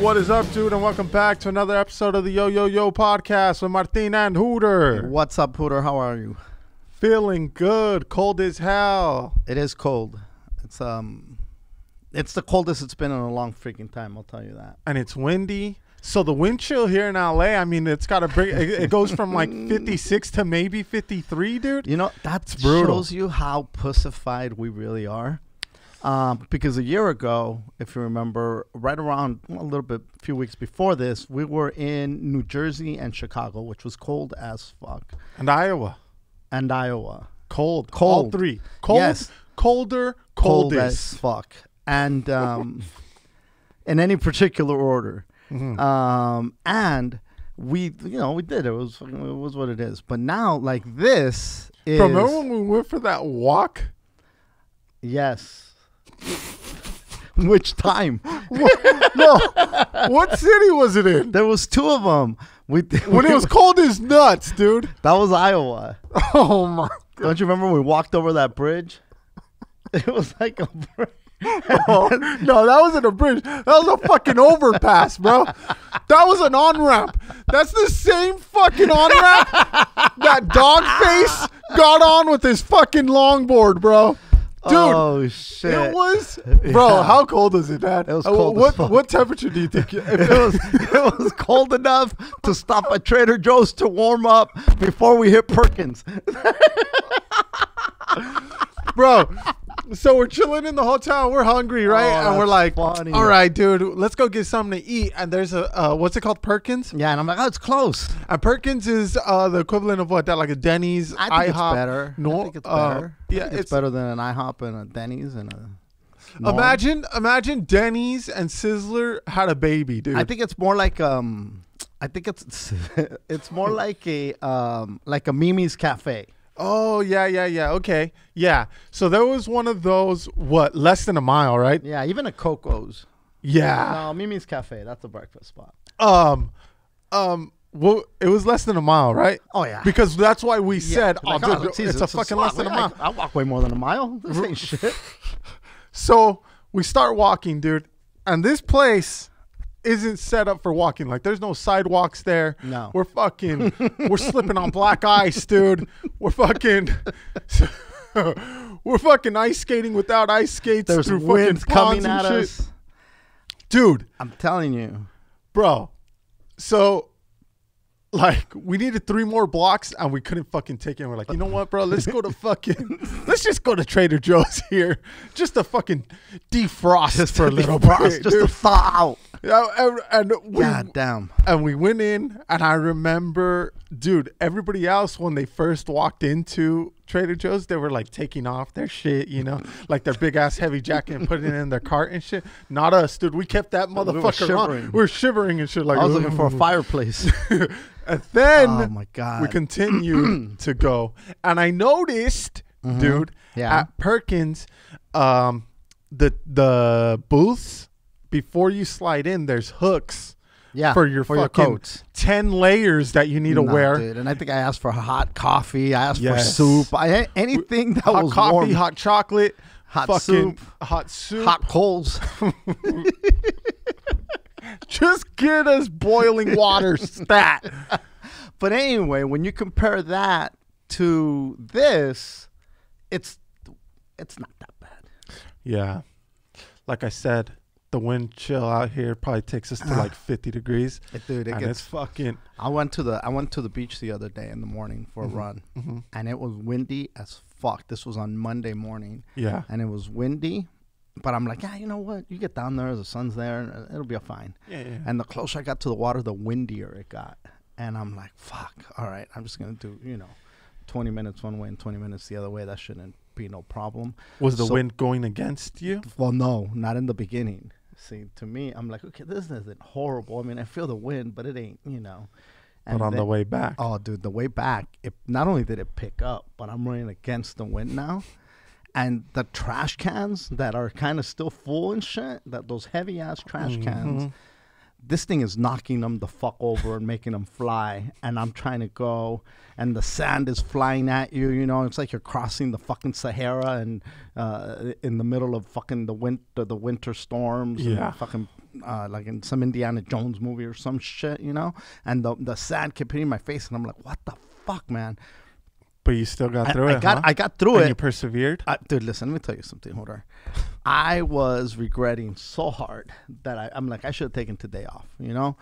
What is up, dude? And welcome back to another episode of the Yo Yo Yo podcast with Martin and Hooter. What's up, Hooter? How are you? Feeling good. Cold as hell. It is cold. It's the coldest it's been in a long freaking time. I'll tell you that. And it's windy. So the wind chill here in LA, I mean, it's got to bring. It goes from like 56 to maybe 53, dude. You know, that brutal. shows you how pussified we really are. Because a year ago, if you remember, right around a few weeks before this, we were in New Jersey and Chicago, which was cold as fuck. And Iowa. Cold. All three. Cold, yes. Colder, Cold coldest. as fuck. And in any particular order. Mm-hmm. And we did. It was what it is. But now, like, this is. Bro, remember when we went for that walk? Yes. Which time? No. What city was it in? There was two of them. When it was cold as nuts, dude. That was Iowa. Oh my God. Don't you remember we walked over that bridge? It was like a bridge. Oh, no, that wasn't a bridge. That was a fucking overpass, bro. That was an on-ramp. That's the same fucking on-ramp that Dogface got on with his fucking longboard, bro. Dude, oh shit! It was, bro. Yeah. How cold is it, Dad? It was cold. What temperature do you think? It was cold enough to stop at Trader Joe's to warm up before we hit Perkins. Bro. So we're chilling in the hotel. We're hungry, right? Oh, and we're like, funny. all right, dude, let's go get something to eat. And there's a what's it called, Perkins? Yeah, and I'm like, oh, it's close. And Perkins is the equivalent of what? That like a Denny's, I think IHOP. it's better. No, I think it's better. Yeah, it's better than an IHOP and a Denny's and a. Norm. Imagine Denny's and Sizzler had a baby, dude. I think it's more like I think it's more like a Mimi's Cafe. Oh yeah. Okay, yeah. So there was one of those. What? Less than a mile, right? Yeah, even a Coco's. Yeah. No, Mimi's Cafe. That's a breakfast spot. Well, it was less than a mile, right? Oh yeah. Because that's why we said, like, dude, it's a fucking less than a mile. I walk way more than a mile. This ain't shit. So we start walking, dude, and this place isn't set up for walking. Like, there's no sidewalks there. No. We're slipping on black ice, dude. We're fucking ice skating without ice skates. There's through winds fucking coming ponds at and us. shit. Dude. I'm telling you. Bro. So, like, we needed 3 more blocks and we couldn't fucking take it. And we're like, you know what, bro? Let's just go to Trader Joe's here. Just to fucking defrost for a little bit. Just to thaw out. Yeah, and God damn. And we went in, and I remember, dude, everybody else, when they first walked into Trader Joe's, they were like taking off their shit, you know, like their big ass heavy jacket and putting it in their cart and shit. Not us, dude. We kept that motherfucker on. We were shivering and shit. Like, I was looking for a fireplace. And then oh my God, we continued to go. And I noticed, dude, at Perkins, the booths, before you slide in, there's hooks. Yeah, for your coats. 10 layers that you need to wear. Dude. And I think I asked for hot coffee. I asked for soup. Anything that hot was coffee, warm. hot chocolate, hot soup, hot coals. Just get us boiling water stat. But anyway, when you compare that to this, it's not that bad. Yeah. Like I said, the wind chill out here probably takes us to like 50 degrees. Dude, it's fucking. I went to the beach the other day in the morning for a run, and it was windy as fuck. This was on Monday morning. Yeah. And it was windy, but I'm like, yeah, you know what? You get down there, the sun's there, and it'll be fine. Yeah. And the closer I got to the water, the windier it got. And I'm like, fuck, all right, I'm just going to do, 20 minutes one way and 20 minutes the other way. That shouldn't be no problem. Was the wind going against you? Well, no, not in the beginning. See, to me, I'm like, okay, this isn't horrible. I mean, I feel the wind, but it ain't, And but on the way back. Oh, dude, the way back, it not only did it pick up, but I'm running against the wind now. And the trash cans that are kind of still full and shit, those heavy-ass trash cans, this thing is knocking them the fuck over and making them fly. And I'm trying to go, and the sand is flying at you. It's like you're crossing the fucking Sahara and in the middle of fucking the winter storms. Yeah. And fucking like in some Indiana Jones movie or some shit, you know. And the sand kept hitting my face, and I'm like, what the fuck, man? But you still got through it, I got through and it. you persevered? Dude, listen, let me tell you something. Hold on. I was regretting so hard that I'm like, I should have taken today off, you know?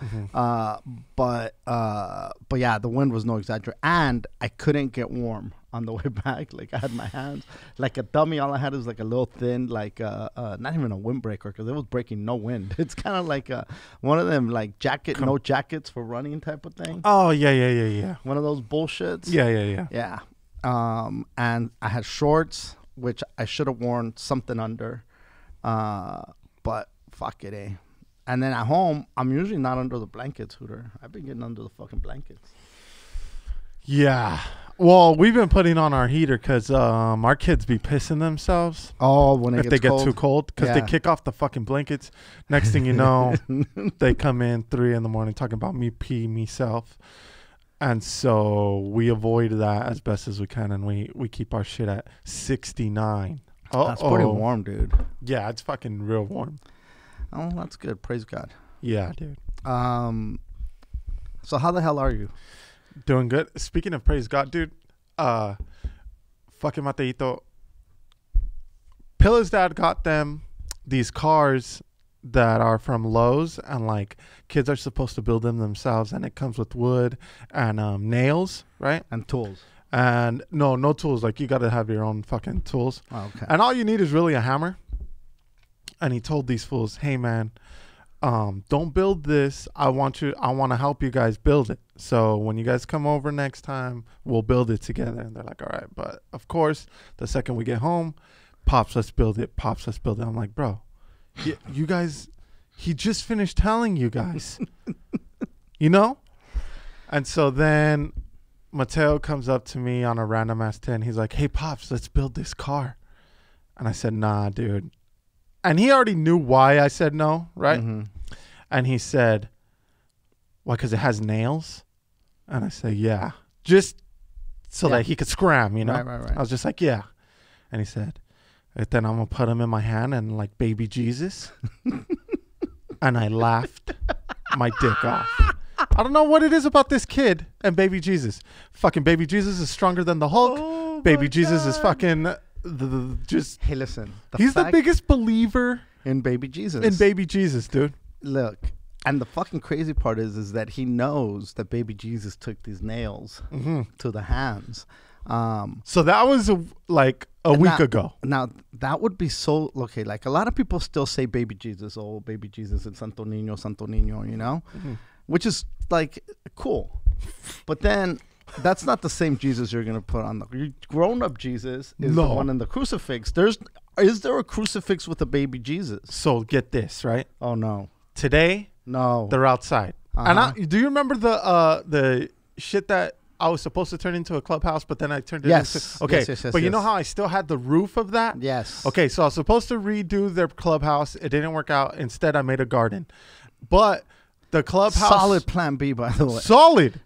But yeah, the wind was no exaggeration. And I couldn't get warm on the way back. Like, I had my hands like a dummy. All I had was like a little thin, like, not even a windbreaker, because it was breaking no wind. It's kind of like one of them, like, no jackets for running type of thing. Oh, yeah. One of those bullshits. Yeah. Yeah. And I had shorts, which I should have worn something under. But fuck it, eh? And then at home, I'm usually not under the blankets, Hooter. I've been getting under the fucking blankets. Yeah. Well, we've been putting on our heater because our kids be pissing themselves. Oh, when if they get too cold, because they kick off the fucking blankets. Next thing you know, they come in 3 a.m. talking about me pee myself. And so we avoid that as best as we can, and we keep our shit at 69. That's pretty warm, dude. Yeah, it's fucking real warm. Oh, that's good. Praise God. Yeah, dude. So how the hell are you? Doing good. Speaking of praise God, dude, fucking Mateito, Pilla's dad got them these cars that are from Lowe's, and like kids are supposed to build them themselves, and it comes with wood and nails, right? And tools. And no tools. Like, you got to have your own fucking tools. Oh, okay. And all you need is really a hammer. And he told these fools, hey man, don't build this. I want to help you guys build it. So when you guys come over next time, we'll build it together. And they're like, all right. But of course, the second we get home, Pops, let's build it. Pops, let's build it. I'm like, bro, you guys, he just finished telling you guys, you know? And so then Mateo comes up to me on a random ass 10. He's like, hey, Pops, let's build this car. And I said, nah, dude. And he already knew why I said no, right? Mm-hmm. And he said, why, because it has nails? And I said, yeah. Just so that he could scram, you know? Right. I was just like, yeah. And he said, then I'm going to put them in my hand and like baby Jesus. And I laughed my dick off. I don't know what it is about this kid and baby Jesus. Fucking baby Jesus is stronger than the Hulk. Oh, baby Jesus is fucking just. Hey, listen. He's the biggest believer in baby Jesus. In baby Jesus, dude. Look, and the fucking crazy part is that he knows that baby Jesus took these nails to the hands. So that was like a week ago. Now that would be so okay. Like, a lot of people still say baby Jesus, oh baby Jesus, and Santo Niño, you know, which is like cool. But then that's not the same Jesus you're gonna put on the grown up Jesus. Is the one in the crucifix. Is there a crucifix with a baby Jesus? So get this, right? Oh no. Today, no, they're outside. And do you remember the shit that I was supposed to turn into a clubhouse, but then I turned it into... Okay, yes, but you know how I still had the roof of that? Yes. Okay, so I was supposed to redo their clubhouse. It didn't work out. Instead, I made a garden. But the clubhouse... Solid plan B, by the way. Solid.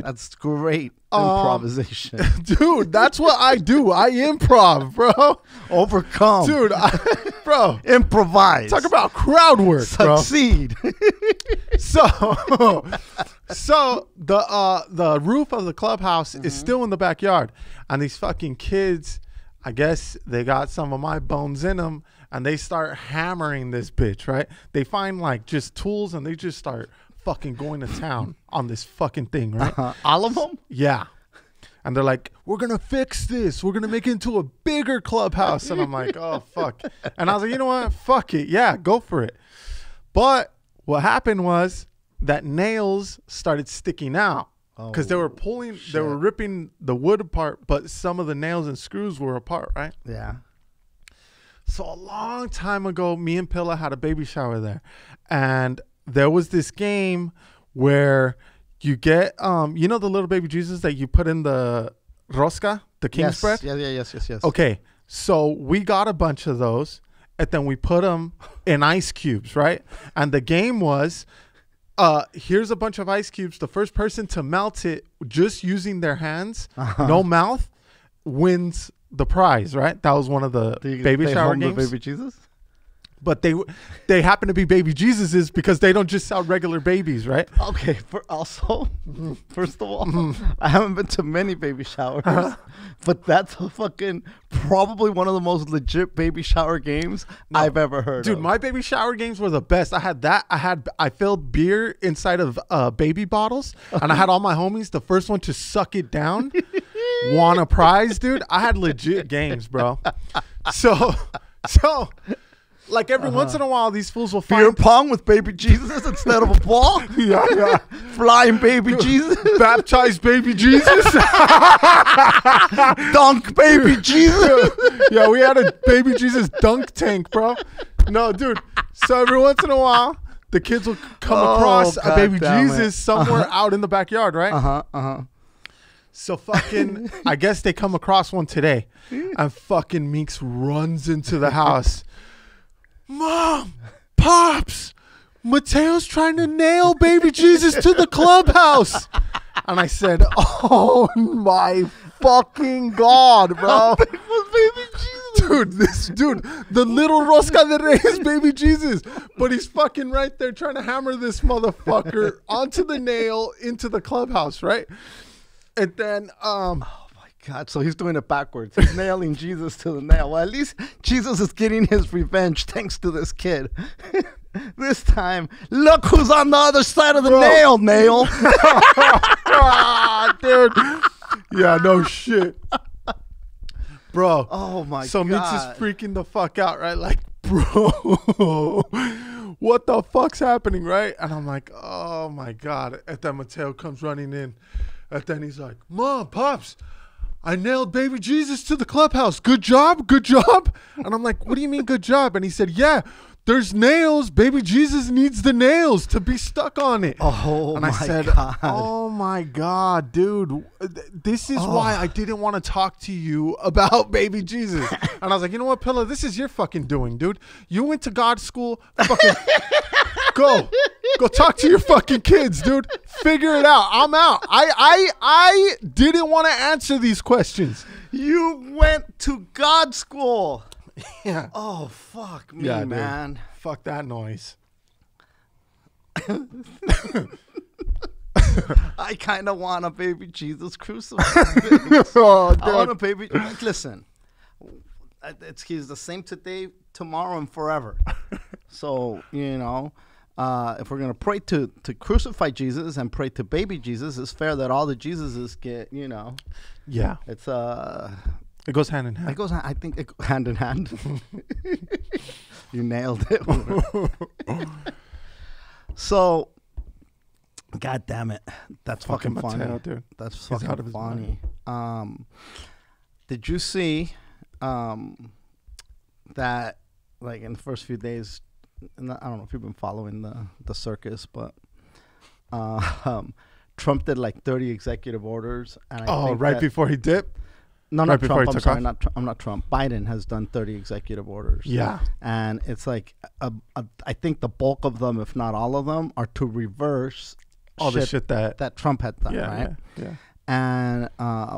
That's great improvisation. Dude, that's what I do. I improv, bro. Overcome. Dude, bro. Improvise. Talk about crowd work, Succeed. Bro. So the roof of the clubhouse is still in the backyard, and these fucking kids, I guess they got some of my bones in them, and they start hammering this bitch, right? They find like just tools, and they just start fucking going to town on this fucking thing, right? All of them? Yeah. And they're like, we're going to fix this. We're going to make it into a bigger clubhouse. And I'm like, oh, fuck. And I was like, you know what? Fuck it. Yeah, go for it. But what happened was that nails started sticking out because they were they were ripping the wood apart, but some of the nails and screws were apart, right? Yeah. So a long time ago, me and Pilla had a baby shower there. And there was this game where you get, you know, the little baby Jesus that you put in the rosca, the king's bread? Yes. Okay, so we got a bunch of those, and then we put them in ice cubes, right? And the game was, here's a bunch of ice cubes. The first person to melt it just using their hands, no mouth, wins the prize, right? That was one of the baby shower games. The baby Jesus? But they happen to be baby Jesuses because they don't just sell regular babies, right? Okay. First of all, I haven't been to many baby showers, but that's a fucking probably one of the most legit baby shower games I've ever heard. Dude, of. my baby shower games were the best. I had that. I filled beer inside of baby bottles, and I had all my homies. The first one to suck it down won a prize, dude. I had legit games, bro. So. Like every once in a while, these fools will Beer find pong with baby Jesus instead of a ball. yeah. Flying baby Jesus. Baptized baby Jesus. Dunk baby Jesus. Yeah, we had a baby Jesus dunk tank, bro. No, dude. So every once in a while, the kids will come across a baby Jesus somewhere out in the backyard, right? So fucking, I guess they come across one today, and fucking Meeks runs into the house. Mom, Pops, Mateo's trying to nail baby Jesus to the clubhouse. And I said, oh my fucking God, bro. Baby Jesus. Dude, the little Rosca de Reyes baby Jesus. But he's fucking right there trying to hammer this motherfucker onto the nail into the clubhouse, right? And then, God, so he's doing it backwards. He's nailing Jesus to the nail. Well, at least Jesus is getting his revenge thanks to this kid. This time, look who's on the other side of the nail. Dude. Yeah, no shit. Bro. Oh, my God. So Meeks is freaking the fuck out, right? Like, bro, what the fuck's happening, right? And I'm like, oh, my God. And then Mateo comes running in. And then he's like, Mom, Pops, I nailed baby Jesus to the clubhouse. Good job. And I'm like, what do you mean good job? And he said, yeah, there's nails. Baby Jesus needs the nails to be stuck on it. Oh, and I said, God. Oh my God, dude. This is why I didn't want to talk to you about baby Jesus. And I was like, you know what, Pillow? This is your fucking doing, dude. You went to God's school. Fucking go talk to your fucking kids, dude. Figure it out. I'm out. I didn't want to answer these questions. You went to God school. Yeah. Oh, fuck me, man. Dude. Fuck that noise. I kind of want a baby Jesus crucified. Oh, I want a baby. Listen, he's the same today, tomorrow, and forever. So, you know, if we're going to pray to crucify Jesus and pray to baby Jesus, it's fair that all the Jesuses get, you know. Yeah. It's It goes hand in hand. It goes, I think, hand in hand. You nailed it. So, God damn it, that's fucking funny, Mateo, dude. That's He's fucking funny. Did you see that, like, in the first few days? And I don't know if you've been following the circus, but Trump did like 30 executive orders. And I think right before he dipped. No, right not before Trump. he I'm took sorry, off? I'm not Trump. Biden has done 30 executive orders. Yeah. And it's like, I think the bulk of them, if not all of them, are to reverse all the shit that Trump had done, right? Yeah. And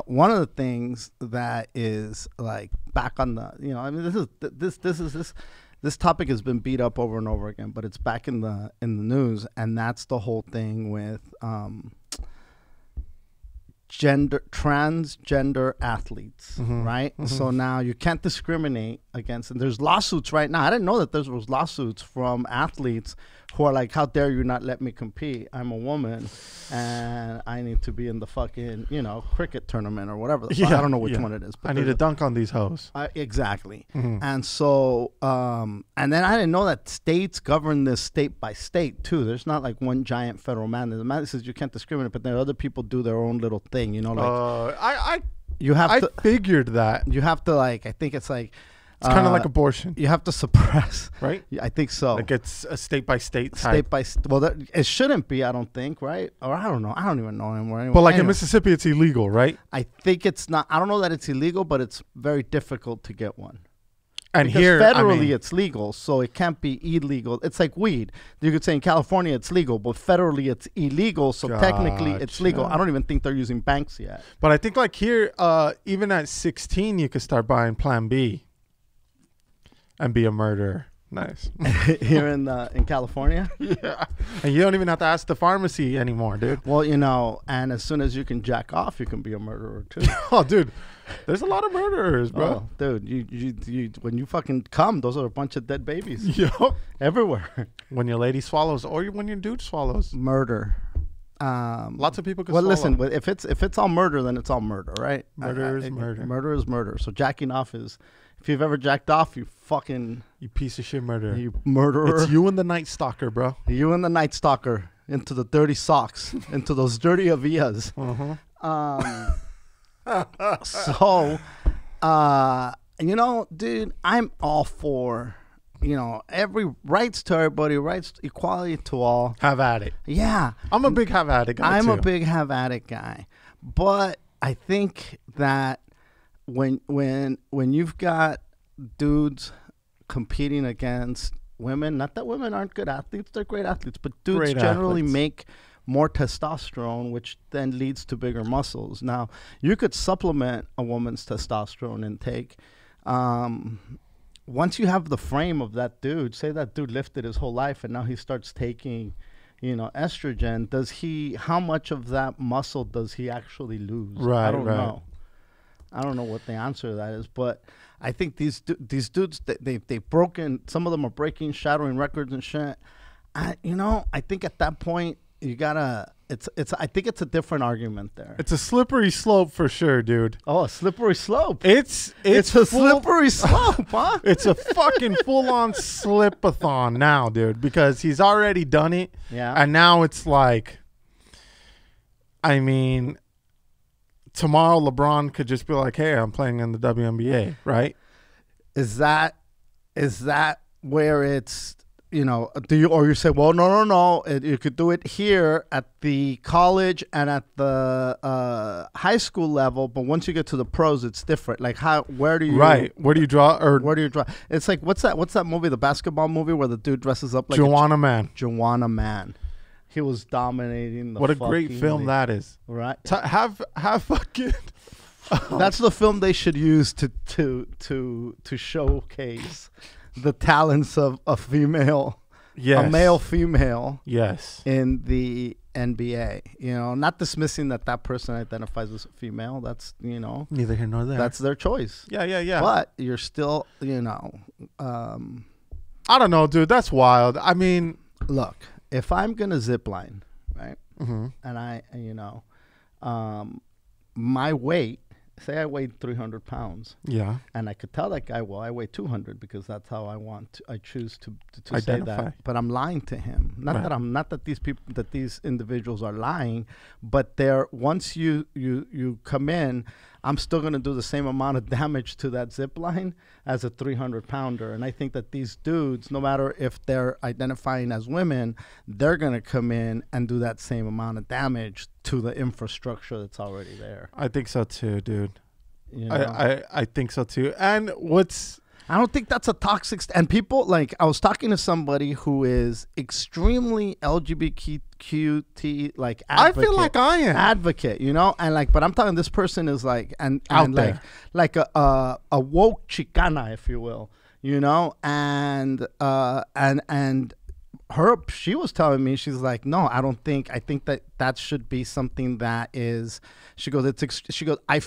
one of the things that is like back on the, you know, I mean, this topic has been beat up over and over again, but it's back in the news, and that's the whole thing with transgender athletes, right? So now you can't discriminate against, and there's lawsuits right now. I didn't know that there was lawsuits from athletes who are like, how dare you not let me compete? I'm a woman and I need to be in the fucking, you know, cricket tournament or whatever. I don't know which one it is. But I need to dunk on these hoes. Exactly. And so, and then I didn't know that states govern this state by state too. There's not like one giant federal man. The man that says you can't discriminate, but then other people do their own little thing, you know, like I figured that. You have to, like, I think it's like, it's kind of like abortion. You have to suppress, right? Yeah, I think so. Like it's a state by state type. State by well, it shouldn't be. I don't think, right? Or I don't know. I don't even know anymore. Anyway, but like in Mississippi, it's illegal, right? I think it's not. I don't know that it's illegal, but it's very difficult to get one. And because here, federally, it's legal, so it can't be illegal. It's like weed. You could say in California it's legal, but federally it's illegal, so technically it's legal. I don't even think they're using banks yet. But I think like here, even at 16, you could start buying Plan B and be a murderer. Nice. here in California. Yeah. And you don't even have to ask the pharmacy anymore, dude. Well, and as soon as you can jack off, you can be a murderer too. Oh, dude. There's a lot of murderers, bro. Oh, dude, you when you fucking come, those are a bunch of dead babies. Yup. Everywhere. When your lady swallows or when your dude swallows. Murder. Lots of people can Well, swallow. listen, if it's all murder, then it's all murder, right? Murder is murder. Murder is murder. So jacking off is, if you've ever jacked off, you fucking, You piece of shit murderer. you murderer. It's you and the Night Stalker, bro. You and the Night Stalker into the dirty socks, into those dirty Avias. Uh-huh. So, dude, I'm all for, every rights to everybody, rights, equality to all. Have at it. Yeah. I'm a big have at it guy, I'm too. a big have at it guy. But I think that when you've got dudes competing against women, not that women aren't good athletes, they're great athletes, but dudes Great generally athletes. make more testosterone, which then leads to bigger muscles. Now, you could supplement a woman's testosterone intake. Once you have the frame of that dude, say that dude lifted his whole life and now he starts taking, estrogen, how much of that muscle does he actually lose? Right, I don't right. know. I don't know what the answer to that is, but I think these dudes, they've broken, some of them are breaking, shattering records and shit. I think at that point, you gotta, I think it's a different argument there. It's a slippery slope for sure, dude. Oh, a slippery slope. It's a full- slippery slope, huh? It's a fucking full-on slip-a-thon now, dude, because he's already done it. Yeah. And now it's like, I mean, tomorrow LeBron could just be like, hey, I'm playing in the WNBA, right? Is that where it's, or you say, well, no, you could do it here at the college and at the high school level, but once you get to the pros, it's different. Like where do you Where do you draw? Or where do you draw? It's like what's that movie, the basketball movie where the dude dresses up like Joanna Man. Joanna Man. He was dominating the What a great fucking film league. that is. Right. Have fucking. That's the film they should use to showcase the talents of a female, Yes. a male female Yes. in the NBA. Not dismissing that person identifies as a female. That's Neither here nor there. that's their choice. Yeah. But you're still I don't know, dude. That's wild. I mean, look, if I'm gonna zip line, right, mhm. and I my weight. Say I weighed 300 pounds, Yeah. and I could tell that guy, well, I weigh 200 because that's how I choose to say Identify. that. But I'm lying to him. Not Right. that these individuals are lying, but once you come in, I'm still going to do the same amount of damage to that zip line as a 300 pounder. And I think that these dudes, no matter if they're identifying as women, they're going to come in and do that same amount of damage to the infrastructure that's already there. I think so too, dude. You know? I think so too. And I don't think that's a toxic and people, like, I was talking to somebody who is extremely LGBTQT, like, advocate. I feel like I am. Advocate, and like, but I'm talking, this person is like, and Out like, there. like a woke Chicana, if you will, and she was telling me, she's like, no, I think that should be something that is, she goes, I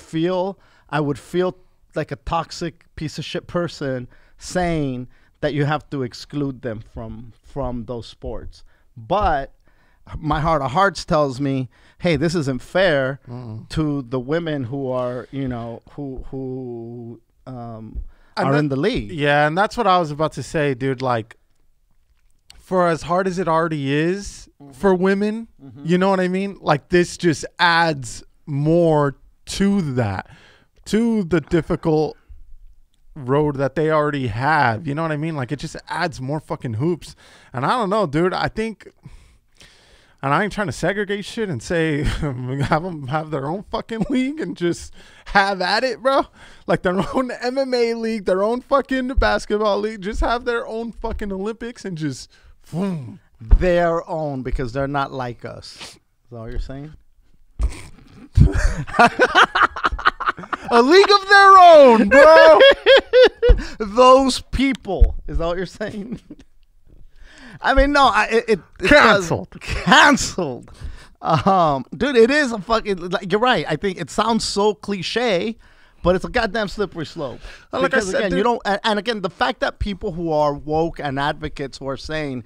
would feel like a toxic piece of shit person saying that you have to exclude them from those sports. But my heart of hearts tells me, hey, this isn't fair to the women who are, who are in the league. Yeah, and that's what I was about to say, dude. Like, for as hard as it already is for women, you know what I mean? Like, this just adds more to that, to the difficult road that they already have. You know what I mean? Like, it just adds more fucking hoops. And I don't know, dude. I think, and I ain't trying to segregate shit and say have them have their own fucking league and just have at it, bro. Like their own MMA league, their own fucking basketball league. Just have their own fucking Olympics and just boom. Their own, because they're not like us. Is that what you're saying? A league of their own, bro. Those people. Is that what you're saying? I mean, no. It Canceled. Canceled. Dude, it is a fucking. Like, you're right. I think it sounds so cliche, but it's a goddamn slippery slope. Like because I said, again, dude, you don't. And again, the fact that people who are woke and advocates who are saying.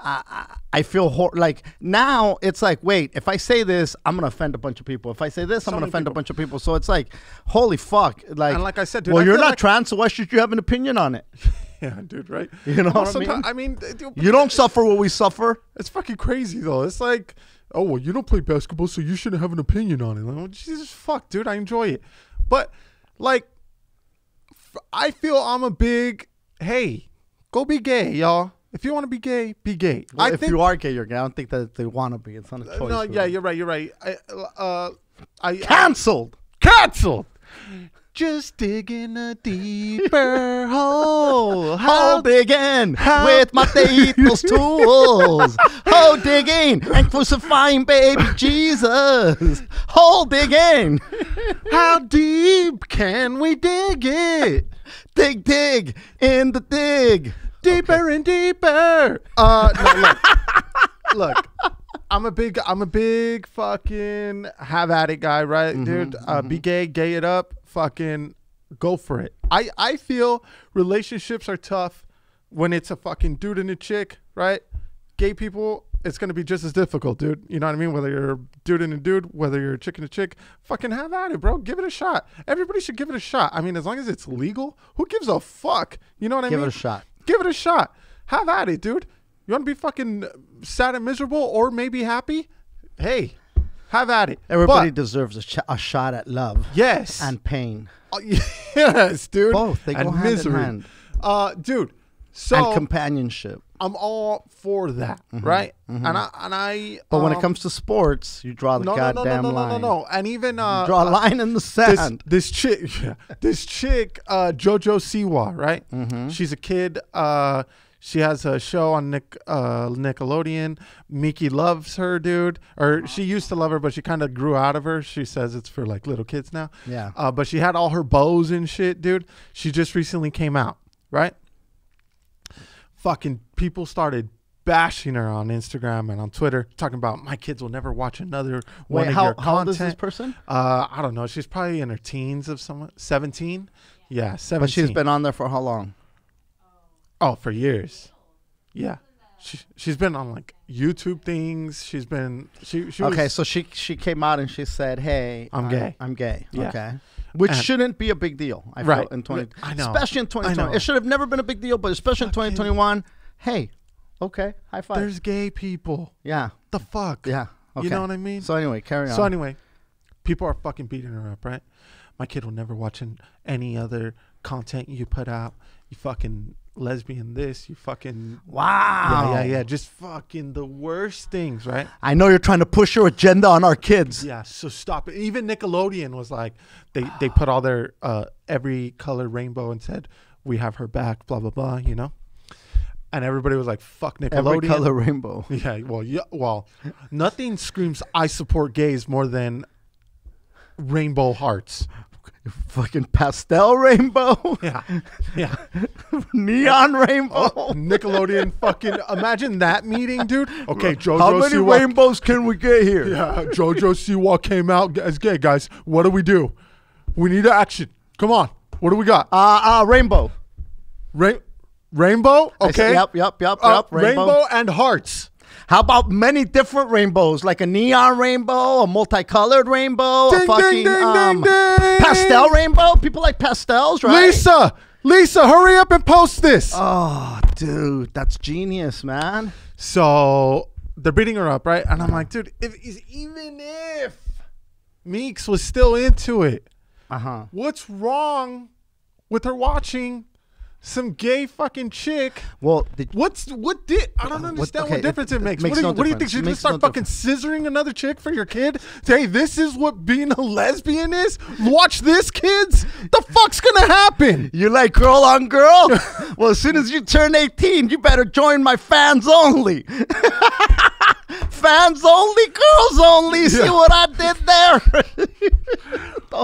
I feel like now it's like, wait, if I say this, I'm going to offend a bunch of people. If I say this, I'm going to offend a bunch of people. So it's like, holy fuck. Like, and like I said, dude, well, I you're feel not like, trans, so why should you have an opinion on it? yeah, dude, right? You know what I mean, dude, you don't suffer what we suffer. it's fucking crazy though. It's like, oh well, you don't play basketball, so you shouldn't have an opinion on it. Like, well, Jesus fuck, dude, I enjoy it, but like, I feel I'm a big, hey, go be gay, y'all. If you want to be gay, be gay. Well, if you are gay, you're gay. I don't think that they want to be. It's not a choice. No, yeah, you're right. You're right. Canceled. Canceled. Just digging a deeper hole. Hole digging with my faithless tools. Hole digging and crucifying baby Jesus. Hole digging. How deep can we dig it? Dig, dig in the dig. Deeper and deeper. No, look. I'm a big fucking have at it guy, right, dude? Be gay, gay it up, fucking go for it. I feel relationships are tough when it's a fucking dude and a chick, right? Gay people, it's gonna be just as difficult, dude. You know what I mean? Whether you're a dude and a dude, whether you're a chick and a chick, fucking have at it, bro. Give it a shot. Everybody should give it a shot. I mean, as long as it's legal, who gives a fuck? You know what I mean? Give it a shot. Give it a shot. Have at it, dude. You want to be fucking sad and miserable or maybe happy? Hey, have at it. Everybody deserves a shot at love. Yes. And pain. Yes, dude. Both. They go hand in hand. Dude. So and companionship. I'm all for that, right? And I. But when it comes to sports, you draw the goddamn line. No. And even draw a line in the sand. This chick, JoJo Siwa, right? She's a kid. She has a show on Nickelodeon. Miki loves her, dude. Or she used to love her, but she kind of grew out of her. She says it's for like little kids now. Yeah. But she had all her bows and shit, dude. She just recently came out, right? Fucking people started bashing her on Instagram and on Twitter, talking about my kids will never watch another one of your content. How old is this person? I don't know. She's probably in her teens of someone. 17? Yeah, 17. But she's been on there for how long? Oh, for years. Yeah. She's been on like YouTube things. She's been she okay, was, so she came out and she said, "Hey, I'm gay. I'm gay." Yeah. Okay. Which shouldn't be a big deal. I feel in 20 I know. Especially in 2020. It should have never been a big deal, but especially in 2021, hey, okay, high five. There's gay people. Yeah. The fuck? Yeah. Okay. You know what I mean? So anyway, carry on. So anyway, people are fucking beating her up, right? My kid will never watch any other content you put out. You fucking lesbian this, you fucking wow. Yeah. Just fucking the worst things, right? I know you're trying to push your agenda on our kids. Yeah, so stop it. Even Nickelodeon was like, they put all their every color rainbow and said, we have her back, blah, blah, blah, you know? And everybody was like, fuck Nickelodeon. Every color rainbow. Yeah, well, nothing screams I support gays more than rainbow hearts. Fucking pastel rainbow. Yeah. Neon rainbow. Nickelodeon fucking, imagine that meeting, dude. Okay, JoJo How many rainbows can we get here? Yeah, JoJo Siwa came out as gay, guys. What do? We need action. Come on. What do we got? Rainbow. Rainbow? Okay. Yep. Rainbow and hearts. How about many different rainbows, like a neon rainbow, a multicolored rainbow, a fucking ding. pastel rainbow? People like pastels, right? Lisa, hurry up and post this. Oh, dude, that's genius, man. So they're beating her up, right? And I'm like, dude, even if Meeks was still into it, what's wrong with her watching some gay fucking chick? Well, I don't understand what difference it makes. What do you think? She's gonna start fucking scissoring another chick for your kid? Hey, this is what being a lesbian is? Watch this, kids. The fuck's gonna happen? You like girl on girl? Well, as soon as you turn 18, you better join my fans only. Fans only, girls only. Yeah. See what I did there?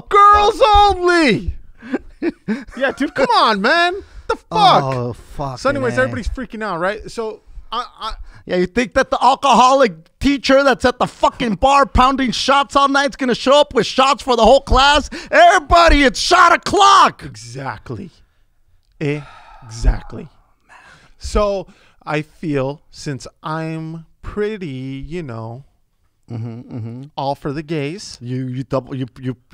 Girls only. Yeah, dude, come on, man. The fuck? Oh, fuck. So anyways, everybody's freaking out, right? So Yeah, you think that the alcoholic teacher that's at the fucking bar pounding shots all night's going to show up with shots for the whole class? Everybody, it's shot o'clock. Exactly. Exactly. So I feel since I'm pretty, you know, all for the gays. You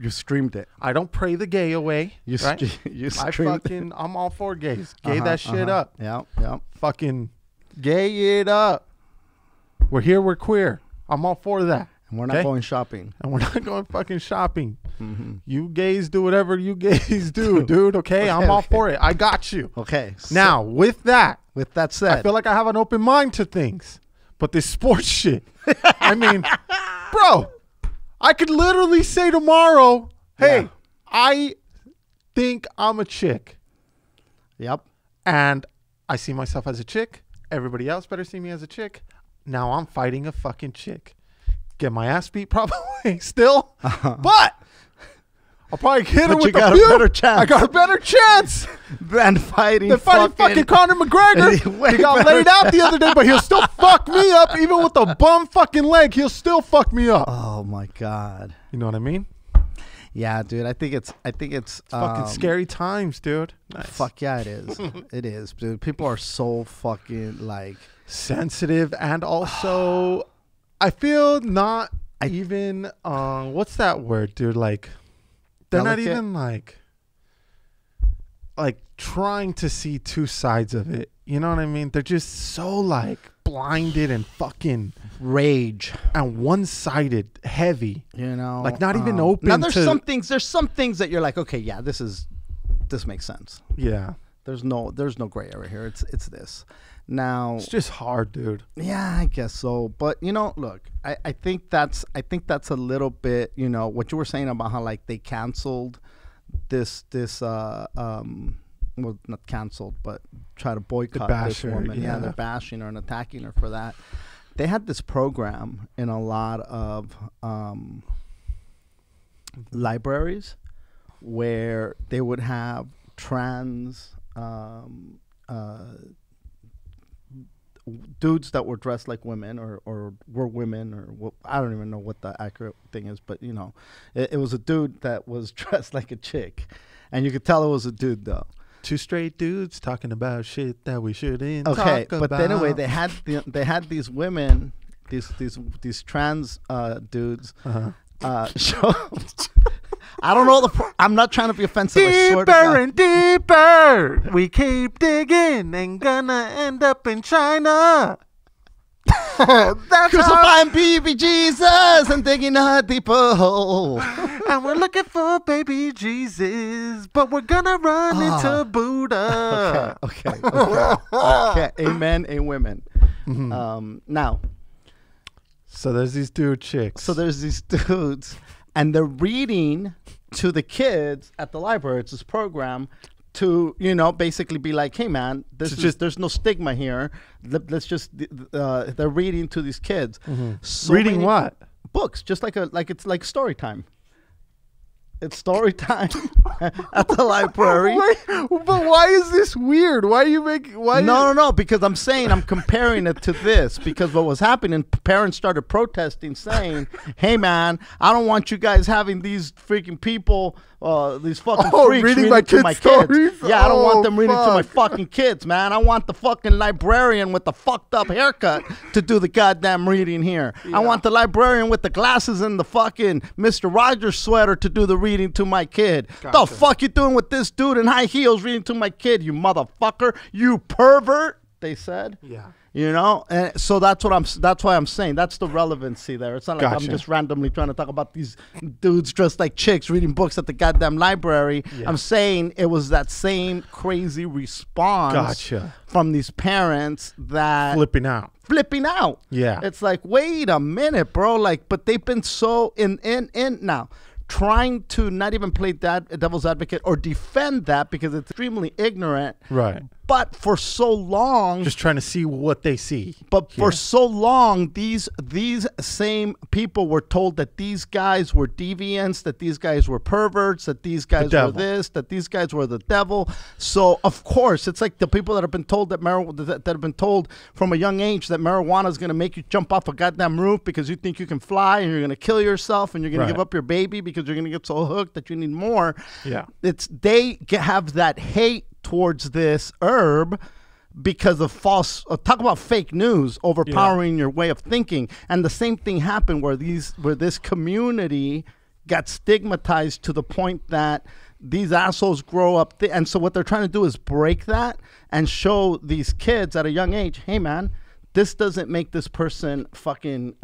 streamed it. I don't pray the gay away. Right? You streamed it. I'm all for gays. Gay that shit up. Yeah. Fucking gay it up. We're here. We're queer. I'm all for that. And we're not going shopping. And we're not going fucking shopping. You gays do whatever you gays do, dude. Okay, I'm all for it. I got you. Okay. Now, with that said, I feel like I have an open mind to things. But this sports shit, I mean, bro, I could literally say tomorrow, hey, I think I'm a chick. Yep. And I see myself as a chick. Everybody else better see me as a chick. Now I'm fighting a fucking chick. Get my ass beat probably still. But I'll probably hit her with you got a better chance. I got a better chance than fighting fucking Conor McGregor. He got laid out the other day, but he'll still fuck me up. Even with a bum fucking leg, he'll still fuck me up. Oh my God. You know what I mean? Yeah, dude. I think it's fucking scary times, dude. Nice. Fuck yeah, it is. It is, dude. People are so fucking like sensitive, and also I feel not even what's that word, dude? Like they're delicate? Not even like trying to see two sides of it. You know what I mean? They're just so like blinded and fucking rage and one-sided, heavy. You know, like not even open. Now there's some things that you're like, okay, yeah, this makes sense. Yeah. There's no gray area here. It's this. Now it's just hard, dude. Yeah, I guess so. But you know, look, I think that's a little bit, you know, what you were saying about how like they canceled this well, not canceled, but try to boycott this woman. Yeah, they're bashing her and attacking her for that. They had this program in a lot of libraries where they would have trans dudes that were dressed like women or were women or I don't even know what the accurate thing is, but you know, it was a dude that was dressed like a chick, and you could tell it was a dude though. Two straight dudes talking about shit that we shouldn't talk about. But anyway, they had these women, these trans dudes. Show. I don't know I'm not trying to be offensive. Deeper and deeper, we keep digging and gonna end up in China. That's crucifying baby Jesus and digging a deeper hole. And we're looking for baby Jesus, but we're gonna run into Buddha. Okay. Amen. A women. Now. So there's these chicks. So there's these dudes, and they're reading to the kids at the library. It's this program to, you know, basically be like, hey man, there's no stigma here. Let's just they're reading to these kids. So reading what? Books, just it's like story time. It's story time at the library. But why is this weird? Why are you making? No, because I'm saying I'm comparing it to this, because what was happening, parents started protesting, saying, "Hey man, I don't want you guys having these freaking people, these fucking freaks reading to my kids. Yeah, I don't want them reading to my fucking kids, man. I want the fucking librarian with the fucked up haircut to do the goddamn reading here. Yeah. I want the librarian with the glasses and the fucking Mr. Rogers sweater to do the reading to my kid. Gotcha. The fuck you doing with this dude in high heels reading to my kid, you motherfucker, you pervert," they said. Yeah. You know, and so that's why I'm saying that's the relevancy there. It's not like I'm just randomly trying to talk about these dudes dressed like chicks reading books at the goddamn library. Yeah. I'm saying it was that same crazy response from these parents that flipping out. Yeah. It's like, wait a minute, bro. Like, but they've been so in now trying to not even play that devil's advocate or defend that because it's extremely ignorant. Right. But for so long, just trying to see what they see. but for so long, these same people were told that these guys were deviants, that these guys were perverts, that these guys were this, that these guys were the devil. So of course, it's like the people that have been told that that have been told from a young age that marijuana is going to make you jump off a goddamn roof because you think you can fly, and you're going to kill yourself, and you're going to give up your baby because you're going to get so hooked that you need more. Yeah, have that hate towards this herb because of false talk about fake news overpowering your way of thinking. And the same thing happened where this community got stigmatized to the point that these assholes grow up and so what they're trying to do is break that and show these kids at a young age, hey man, this doesn't make this person fucking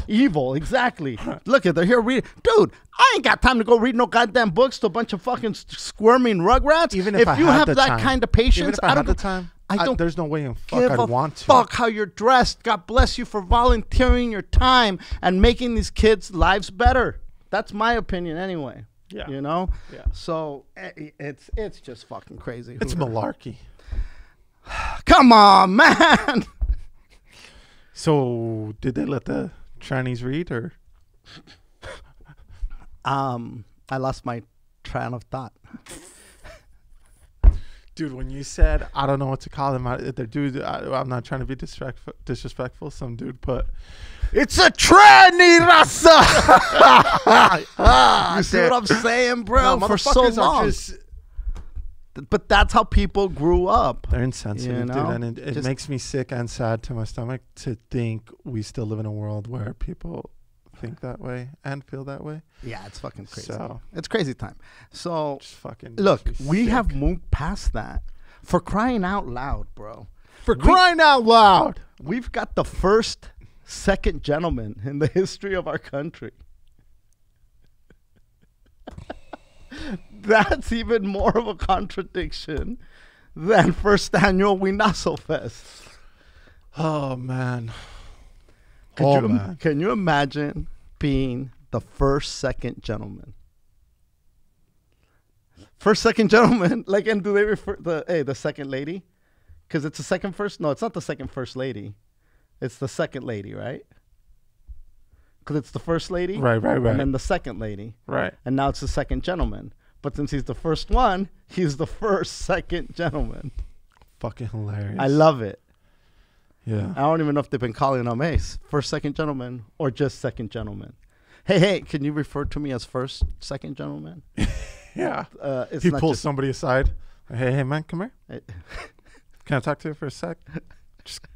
evil, exactly. Look at, they're here reading. Dude, I ain't got time to go read no goddamn books to a bunch of fucking squirming rugrats. Even if you have that kind of patience, I don't. The time, I don't. There's no way in fuck I'd want to. Fuck how you're dressed. God bless you for volunteering your time and making these kids' lives better. That's my opinion, anyway. Yeah. You know. Yeah. So it's just fucking crazy. It's malarkey. Come on, man. So, did they let the Chinese read, or? I lost my train of thought. Dude, when you said, I don't know what to call them, I'm not trying to be disrespectful. Some dude put, it's a tranny rasa. You see what I'm saying, bro? No, for so long. But that's how people grew up. They're insensitive, you know? dude. And it makes me sick and sad to my stomach to think we still live in a world where people think that way and feel that way. Yeah, it's fucking crazy. So, it's crazy time. So, just fucking look, we have moved past that. For crying out loud, bro. Crying out loud. We've got the first second gentleman in the history of our country. That's even more of a contradiction than first annual Winazo Fest. Oh, man. Can you imagine being the first second gentleman? First second gentleman, like, and do they refer the second lady? Because it's the second first. No, it's not the second first lady. It's the second lady, right? Because it's the first lady, right, and then the second lady, right, and now it's the second gentleman. But since he's the first one, he's the first second gentleman. Fucking hilarious. I love it. Yeah. I don't even know if they've been calling him Ace, first second gentleman, or just second gentleman. Hey, can you refer to me as first second gentleman? Yeah. He pulls somebody aside. Hey, man, come here. Can I talk to you for a sec? Just,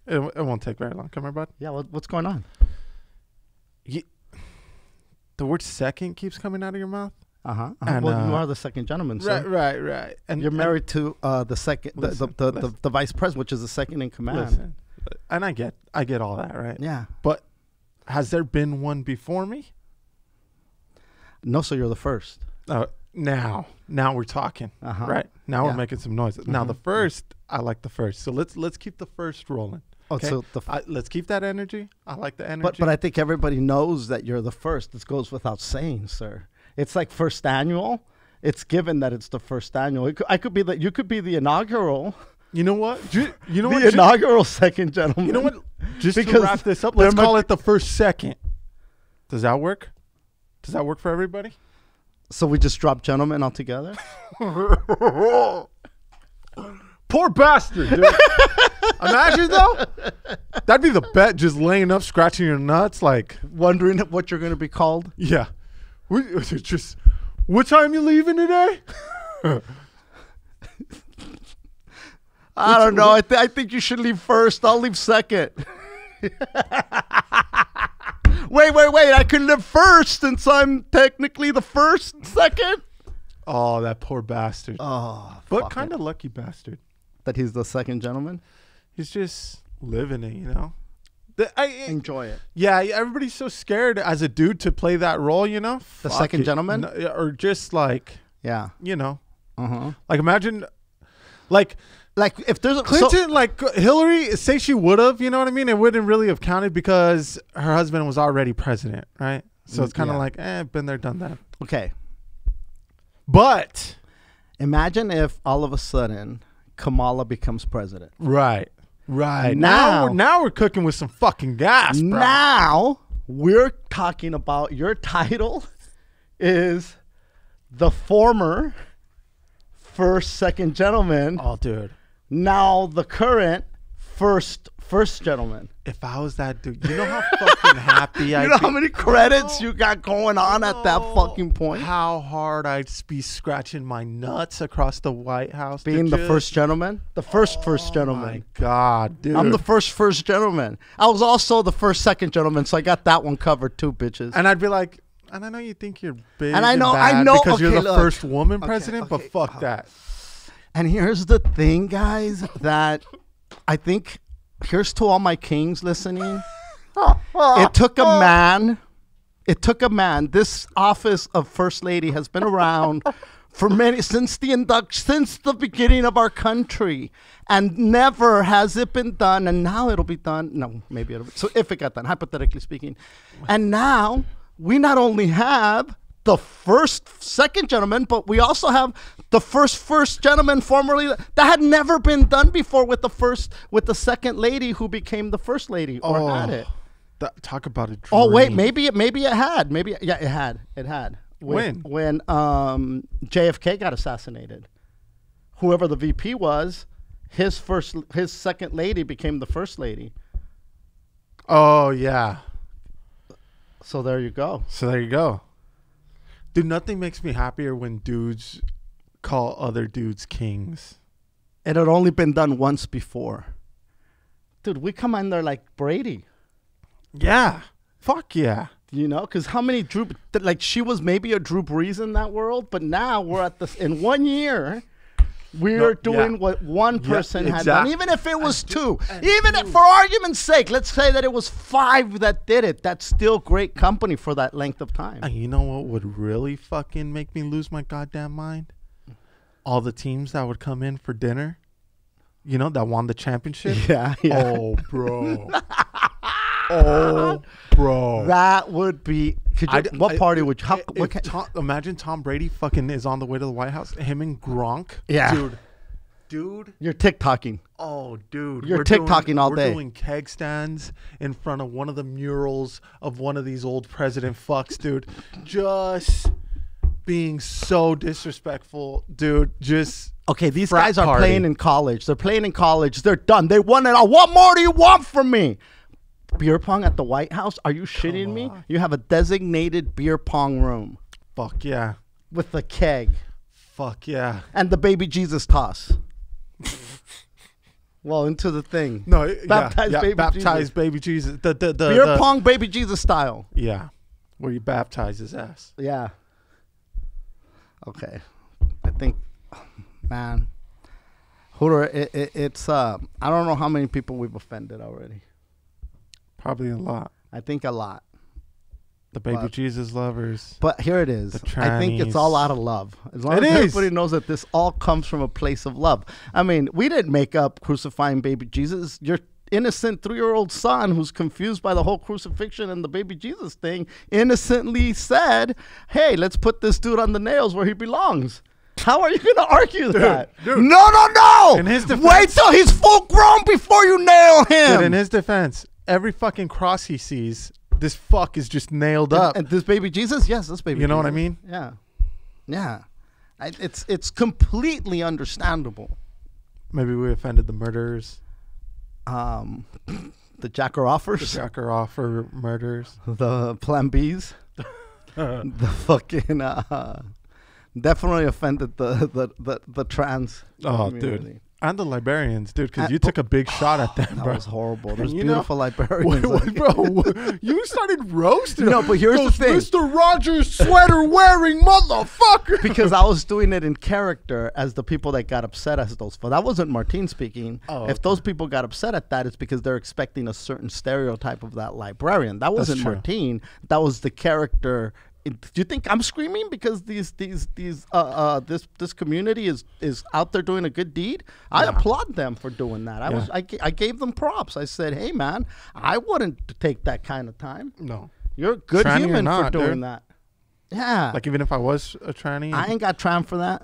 it won't take very long. Come here, bud. Yeah, what's going on? The word second keeps coming out of your mouth. Uh-huh. And, well, you are the second gentleman, sir. Right. And you're married to the second, the vice president, which is the second in command. Listen, and I get all that, right? Yeah. But has there been one before me? No, so you're the first. Now we're talking, right? Now we're making some noise. Now the first, I like the first. So let's keep the first rolling. Okay? So let's keep that energy. I like the energy. But I think everybody knows that you're the first. This goes without saying, sir. It's like first annual. It's given that it's the first annual. You could be the inaugural. You know what? The inaugural second gentleman. You know what? Just to wrap this up, let's call it the first second. Does that work? Does that work for everybody? So we just drop gentlemen altogether? Poor bastard, dude. Imagine, though. That'd be the bet, just laying up, scratching your nuts, like wondering what you're going to be called. Yeah. Just, what time you leaving today? I don't know. I think you should leave first. I'll leave second. Wait. I could live first since I'm technically the first second. Oh, that poor bastard. Oh, but kind of lucky bastard. That he's the second gentleman? He's just living it, you know? Enjoy it. Yeah, everybody's so scared as a dude to play that role, you know? The second gentleman? Or just like, yeah, you know? Uh-huh. Like imagine, like if there's a Clinton, like Hillary, say she would have, you know what I mean? It wouldn't really have counted because her husband was already president, right? So it's kind of like, been there, done that. Okay. But imagine if all of a sudden Kamala becomes president. Right. Right. Now Now we're cooking with some fucking gas, bro. Now we're talking about your title is the former second gentleman. Oh, dude. Now the current first gentleman. If I was that dude, you know how fucking happy I'd You know be? how many credits you got going on at that fucking point? How hard I'd be scratching my nuts across the White House. Being the first gentleman? The first gentleman. Oh, my God, dude. I'm the first gentleman. I was also the second gentleman, so I got that one covered too, bitches. And I'd be like, and I know you think you're big And I know because okay, you're the look. first woman president, okay. but fuck that. And here's the thing, guys, that I think, here's to all my kings listening. It took a man. This office of First Lady has been around for since the beginning of our country. And never has it been done. And now it'll be done. No, maybe it'll be. So if it got done, hypothetically speaking. And now we not only have the second gentleman, but we also have the first gentleman formerly that had never been done before with the second lady who became the first lady or had it. Talk about a dream. Oh wait, maybe it had. It had. When JFK got assassinated, whoever the VP was, his second lady became the first lady. Oh yeah. So there you go. Dude, nothing makes me happier when dudes call other dudes kings. It had only been done once before. Dude, we come in there like Brady. Yeah. Fuck yeah. You know, because how many Drew, like she was maybe a Drew Brees in that world, but now we're at this, in 1 year, we're doing what one person had done, even if it was two. For argument's sake, let's say that it was 5 that did it. That's still great company for that length of time. And you know what would really fucking make me lose my goddamn mind? All the teams that would come in for dinner, you know, that won the championship. Yeah. Oh, bro. Oh, bro. That would be. What party would you? Imagine Tom Brady fucking is on the way to the White House. Him and Gronk. Yeah. Dude. You're TikToking. Oh, dude. You're TikToking all day. We're doing keg stands in front of one of the murals of one of these old president fucks, dude. Just being so disrespectful, dude. Just. Okay, these guys are playing in college. They're playing in college. They're done. They won it all. What more do you want from me? Beer pong at the White House? Are you shitting me? You have a designated beer pong room. Fuck yeah. With a keg. Fuck yeah. And the baby Jesus toss. Well, into the thing. No, baptized baby Jesus. The beer pong baby Jesus style. Yeah. Where you baptize his ass. Yeah. Okay. I think, man. It's I don't know how many people we've offended already. Probably a lot. I think a lot. The baby Jesus lovers. But here it is. I think it's all out of love. As long as everybody knows that this all comes from a place of love. I mean, we didn't make up crucifying baby Jesus. Your innocent 3-year-old son who's confused by the whole crucifixion and the baby Jesus thing innocently said, hey, let's put this dude on the nails where he belongs. How are you going to argue that? Dude. No. In his defense, wait till he's full grown before you nail him. Dude, in his defense, every fucking cross he sees, this fuck is just nailed up. And this baby Jesus? Yes, this baby Jesus. You know what I mean? Yeah. It's completely understandable. Maybe we offended the murderers. The Jacker offers. The Jacker offer murderers. The Plan Bs. The fucking definitely offended the trans community. Dude. And the librarians, dude, because you took a big shot at them, bro. That was horrible. There's beautiful librarians. Bro, you started roasting. No, but here's the thing. Mr. Rogers sweater wearing motherfucker. Because I was doing it in character as the people that got upset as those. But that wasn't Martin speaking. If those people got upset at that, it's because they're expecting a certain stereotype of that librarian. That wasn't Martin. That was the character. Do you think I'm screaming because this community is out there doing a good deed? I applaud them for doing that. I gave them props. I said, hey man, I wouldn't take that kind of time. No, you're a good human for doing that. Yeah, like even if I was a tranny, I ain't got time for that.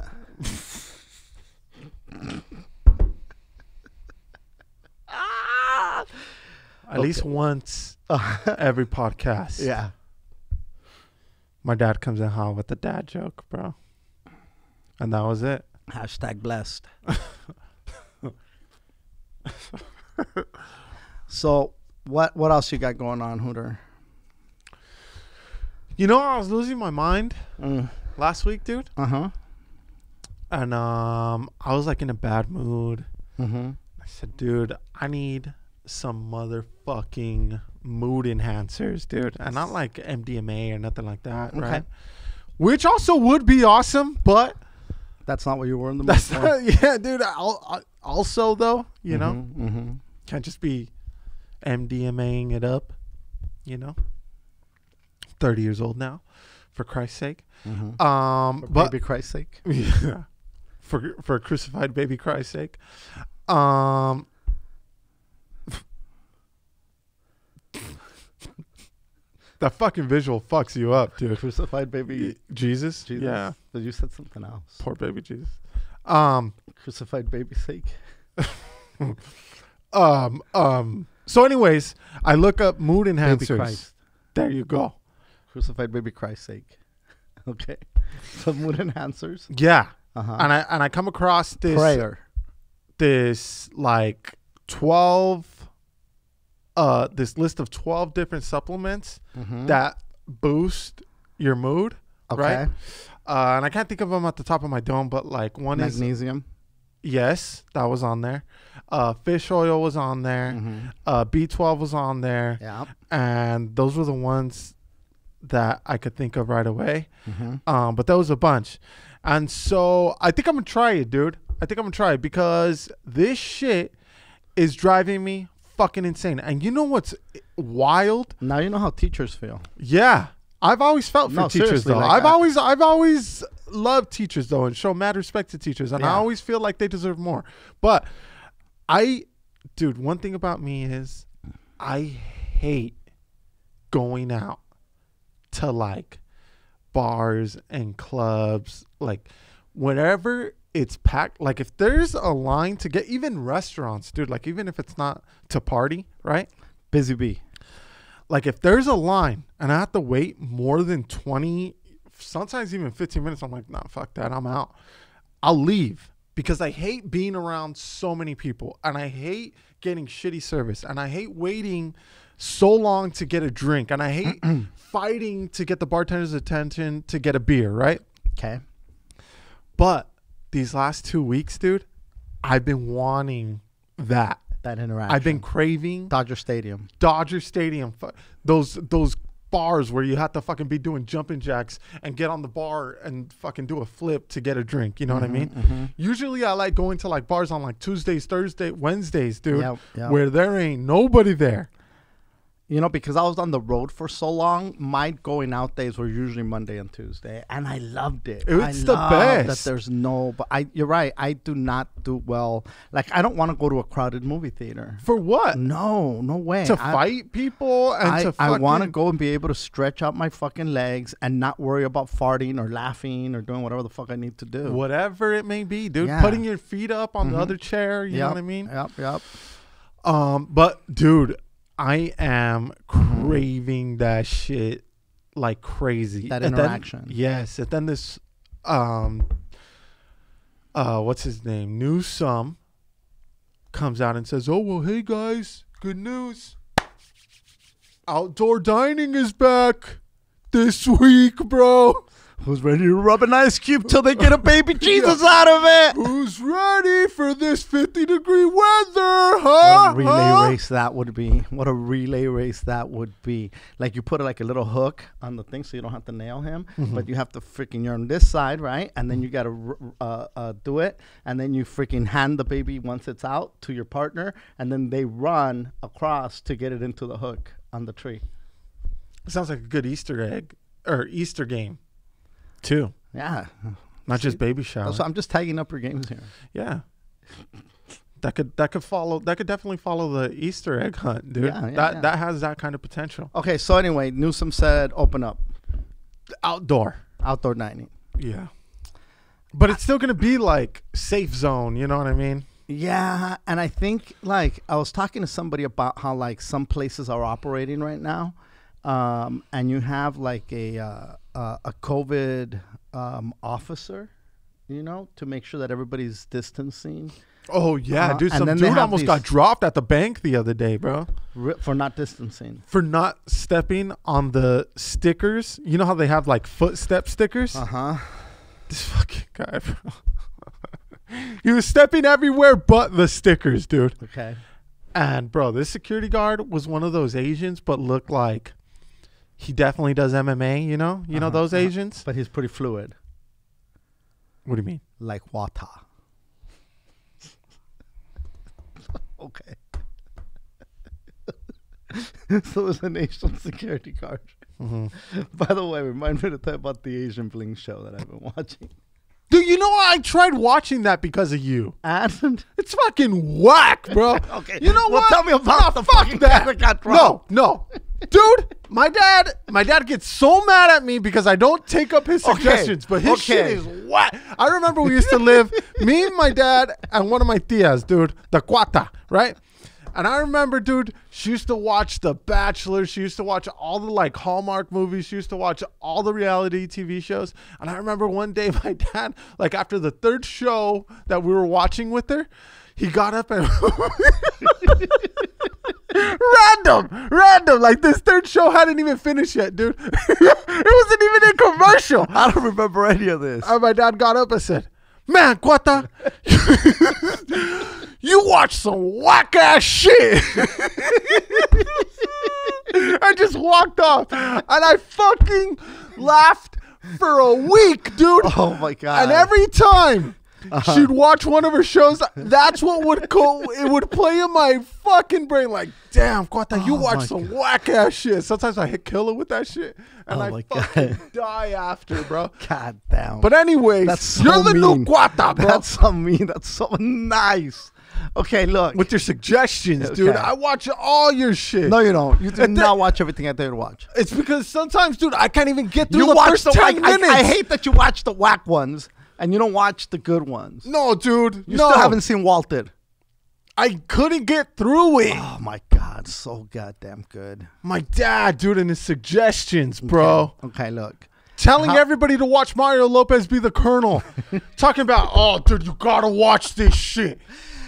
At least once every podcast. Yeah. My dad comes in hot with a dad joke, bro. And that was it. Hashtag blessed. So, what else you got going on, Hooter? You know, I was losing my mind last week, dude. Uh-huh. And I was like in a bad mood. Mm-hmm. I said, dude, I need some motherfucking mood enhancers, dude. And not like MDMA or nothing like that, Okay. right? Which also would be awesome, but That's not what you were in the mood that's for. not, yeah, dude. Also, though, you know, Mm-hmm. can't just be MDMAing it up, you know. 30 years old now, for Christ's sake. Mm-hmm. For But baby Christ's sake. yeah, for a crucified baby Christ's sake. That fucking visual fucks you up, dude. Crucified baby Jesus? Yeah. But you said something else. Poor baby Jesus. Crucified baby's sake. So anyways, I look up mood Baby enhancers. Christ. There you go. Crucified baby Christ's sake. Okay. So mood enhancers. Yeah. Uh-huh. And I come across Prayer. this like 12 this list of 12 different supplements that boost your mood, Okay. right? And I can't think of them at the top of my dome, but like one Magnesium. is yes, that was on there. Fish oil was on there. B12 was on there. Yeah. And those were the ones that I could think of right away. Mm-hmm. But there was a bunch. And so I think I'm going to try it, dude. I think I'm going to try it because this shit is driving me fucking insane. And you know what's wild? Now you know how teachers feel. Yeah. I've always felt for No, teachers, seriously, though. like I've always loved teachers, though, and show mad respect to teachers. And I Yeah. always feel like they deserve more. But dude, one thing about me is I hate going out to like bars and clubs, like whenever it's packed. Like if there's a line to get, even restaurants, dude, like even if it's not to party, right? Busy bee. Like if there's a line and I have to wait more than 20, sometimes even 15 minutes, I'm like, nah, fuck that, I'm out. I'll leave because I hate being around so many people and I hate getting shitty service and I hate waiting so long to get a drink and I hate fighting to get the bartender's attention to get a beer, right? Okay. But these last 2 weeks, dude, I've been wanting that. That interaction. I've been craving Dodger Stadium. Those bars where you have to fucking be doing jumping jacks and get on the bar and fucking do a flip to get a drink. You know what I mean? Usually I like going to like bars on like Tuesdays, Thursdays, Wednesdays, dude, Yep. where there ain't nobody there. You know, because I was on the road for so long, my going out days were usually Monday and Tuesday, and I loved it. It's the best. That there's no, but you're right. I do not do well. Like, I don't want to go to a crowded movie theater. For what? No way. To fight people and to fucking... I want to go and be able to stretch out my fucking legs and not worry about farting or laughing or doing whatever the fuck I need to do. Whatever it may be, dude. Yeah. Putting your feet up on the other chair, you know what I mean? Yep. But dude, I am craving that shit like crazy. That And interaction. Yes. And then this, what's his name? Newsome comes out and says, oh, well, hey guys, good news. Outdoor dining is back this week, bro. Who's ready to rub an ice cube till they get a baby Jesus out of it? Who's ready for this 50-degree weather, huh? What a relay race that would be. What a relay race that would be. Like you put like a little hook on the thing so you don't have to nail him, but you have to freaking, you're on this side, right? And then you got to do it. And then you freaking hand the baby once it's out to your partner. And then they run across to get it into the hook on the tree. Sounds like a good Easter egg or Easter game. Too. Yeah. Not just baby shower. So I'm just tagging up your games here. Yeah. That could definitely follow the Easter egg hunt, dude. Yeah. That has that kind of potential. Okay, so anyway, Newsom said open up. Outdoor dining. Yeah. But it's still gonna be like safe zone, you know what I mean? Yeah, and I think like I was talking to somebody about how like some places are operating right now, and you have like a COVID officer, you know, to make sure that everybody's distancing. Oh yeah, dude. And Some then they dude have almost got dropped at the bank the other day, bro, for not distancing. for not stepping on the stickers. You know how they have like footstep stickers? This fucking guy, bro. He was stepping everywhere but the stickers, dude. Okay. And bro, this security guard was one of those Asians, but looked like he definitely does MMA. You know those Asians. But he's pretty fluid. What do you mean? Like water. Okay. So it was an Asian security guard. By the way, remind me to tell you about the Asian Bling show that I've been watching. Dude, you know I tried watching that because of you. And It's fucking whack, bro. okay, You know well, what? tell me about the fuck fucking guy that got dropped. No. Dude, my dad gets so mad at me because I don't take up his suggestions, but his shit is whack. I remember we used to live, me and my dad and one of my tias, dude, the Cuata, right? And I remember, dude, she used to watch The Bachelor. She used to watch all the like Hallmark movies. She used to watch all the reality TV shows. And I remember one day my dad, like after the third show that we were watching with her, he got up and random. Like this third show hadn't even finished yet, dude. It wasn't even in commercial. I don't remember any of this. And my dad got up and said, "Man, Cuata, you watch some whack ass shit." I just walked off and I fucking laughed for a week, dude. Oh my God. And every time she'd watch one of her shows, that's what would go. It would play in my fucking brain like, damn, Cuata, you watch some whack ass shit. Sometimes I hit killer with that shit and I fucking die after, bro. God damn. But anyways, that's so you're the mean. new Cuata, bro. That's so mean. That's so nice. Okay, look. With your suggestions, dude. Okay. I watch all your shit. No, you don't. You do not watch everything I tell you to watch. It's because sometimes, dude, I can't even get through You the watch first the 10 minutes. I hate that you watch the whack ones and you don't watch the good ones. No, dude. You still haven't seen Walted. I couldn't get through it. Oh, my God. So goddamn good. My dad, dude, and his suggestions, bro. Okay, look. Telling everybody to watch Mario Lopez be the Colonel. Talking about, oh, dude, you gotta watch this shit.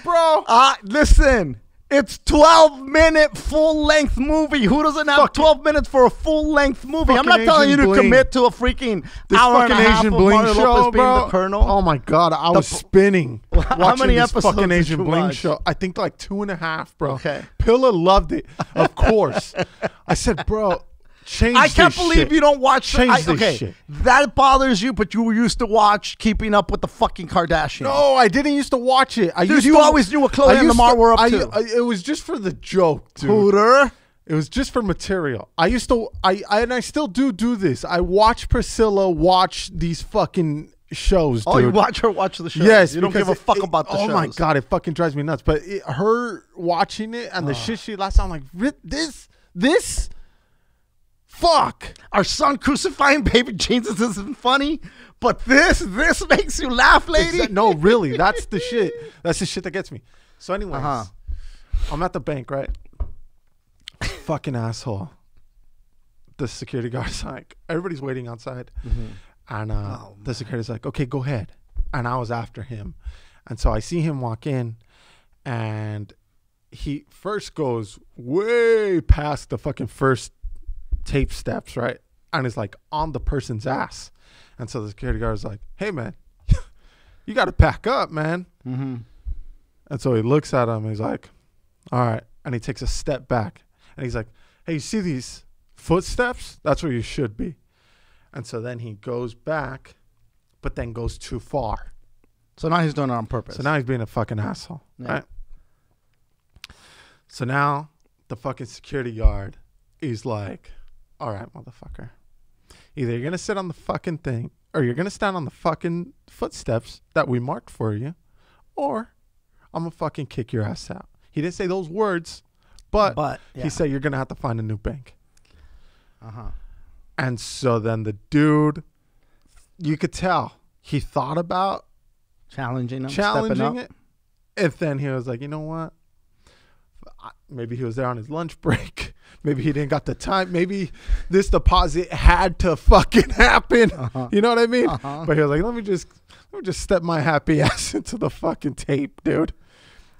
Bro. Listen. It's 12-minute full-length movie. Who doesn't have 12 minutes for a full-length movie? I'm not telling you to commit to a freaking hour and a half of Mario Lopez being the Colonel. Oh my God, I was spinning. How many this episodes fucking did Asian you Bling watch? show? I think like 2.5, bro. Okay. Pilla loved it, of course. I said, bro, change I can't this believe shit. you don't watch. Change this shit. That bothers you, but you used to watch Keeping Up with the fucking Kardashians. No, I didn't used to watch it. Dude, you always knew what Chloe and Lamar were up to. It was just for the joke, dude. Hooter. It was just for material. I used to, and I still do this. I watch Priscilla watch these fucking shows, dude. Oh, you watch her watch the show? Yes, you don't give a fuck about the shows. Oh my God, it fucking drives me nuts. But her watching it and the shit she last time, I'm like, this. Fuck. Our son crucifying baby Jesus isn't funny, but this makes you laugh, lady. No, really, that's the shit. That's the shit that gets me. So anyways, I'm at the bank, right? Fucking asshole. The security guard's like, everybody's waiting outside. And the security's like, okay, go ahead. And I was after him. And so I see him walk in and he first goes way past the fucking first tape steps, right? And it's like on the person's ass. And so the security guard is like, hey man, you got to pack up, man. And so he looks at him and he's like, all right. And he takes a step back and he's like, hey, you see these footsteps? That's where you should be. And so then he goes back, but then goes too far. So now he's doing it on purpose. So now he's being a fucking asshole, right? So now the fucking security guard is like, all right, motherfucker. Either you're going to sit on the fucking thing or you're going to stand on the fucking footsteps that we marked for you or I'm going to fucking kick your ass out. He didn't say those words, but he said you're going to have to find a new bank. And so then the dude, you could tell he thought about challenging him, challenging it. And then he was like, you know what? Maybe he was there on his lunch break. Maybe he didn't got the time. Maybe this deposit had to fucking happen. You know what I mean? But he was like, let me just step my happy ass into the fucking tape, dude.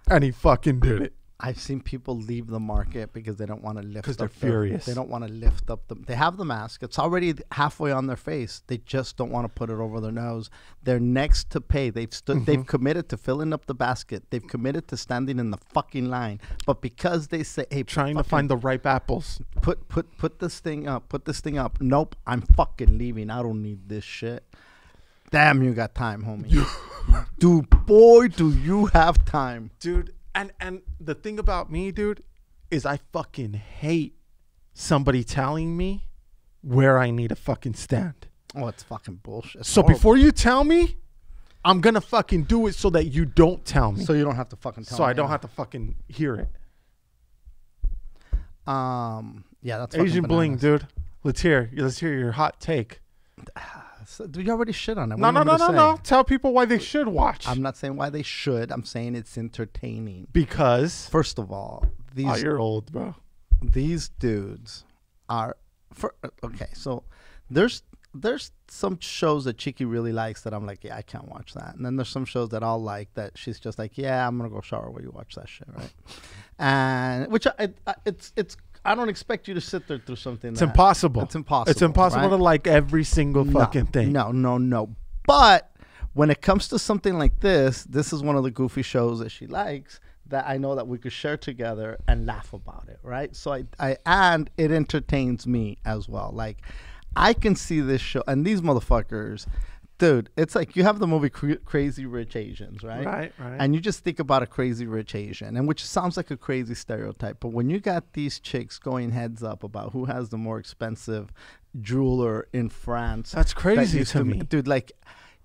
And he fucking did it. I've seen people leave the market because they don't want to lift. Because they're furious. They don't want to lift up they have the mask. It's already halfway on their face. They just don't want to put it over their nose. They're next to pay. They've They've committed to filling up the basket. They've committed to standing in the fucking line. But because they say, "Hey, trying to find the ripe apples. Put this thing up. Put this thing up." Nope, I'm fucking leaving. I don't need this shit. Damn, you got time, homie. Dude, boy, do you have time, dude. And the thing about me, dude, is I fucking hate somebody telling me where I need to fucking stand. Oh, it's fucking bullshit. So before you tell me, I'm going to fucking do it so that you don't tell me. So you don't have to fucking tell me. So I don't have to fucking hear it. Yeah, that's Asian bling, dude. Let's hear your hot take. So, dude, you already shit on it. No. Tell people why they should watch. I'm not saying why they should. I'm saying it's entertaining. Because first of all, you're old, bro. These dudes are okay. So there's some shows that Chiki really likes that I'm like, yeah, I can't watch that. And then there's some shows that I'll like that she's just like, yeah, I'm gonna go shower while you watch that shit, right? And which it's. I don't expect you to sit there through something. It's impossible. It's impossible. It's impossible right? to like every single fucking thing. No. But when it comes to something like this is one of the goofy shows that she likes that I know that we could share together and laugh about it, right? So and it entertains me as well. Like, I can see this show and these motherfuckers. Dude, it's like you have the movie Crazy Rich Asians, right? Right. And you just think about a crazy rich Asian, and which sounds like a crazy stereotype. But when you got these chicks going heads up about who has the more expensive jeweler in France, that's crazy to me, dude. Like,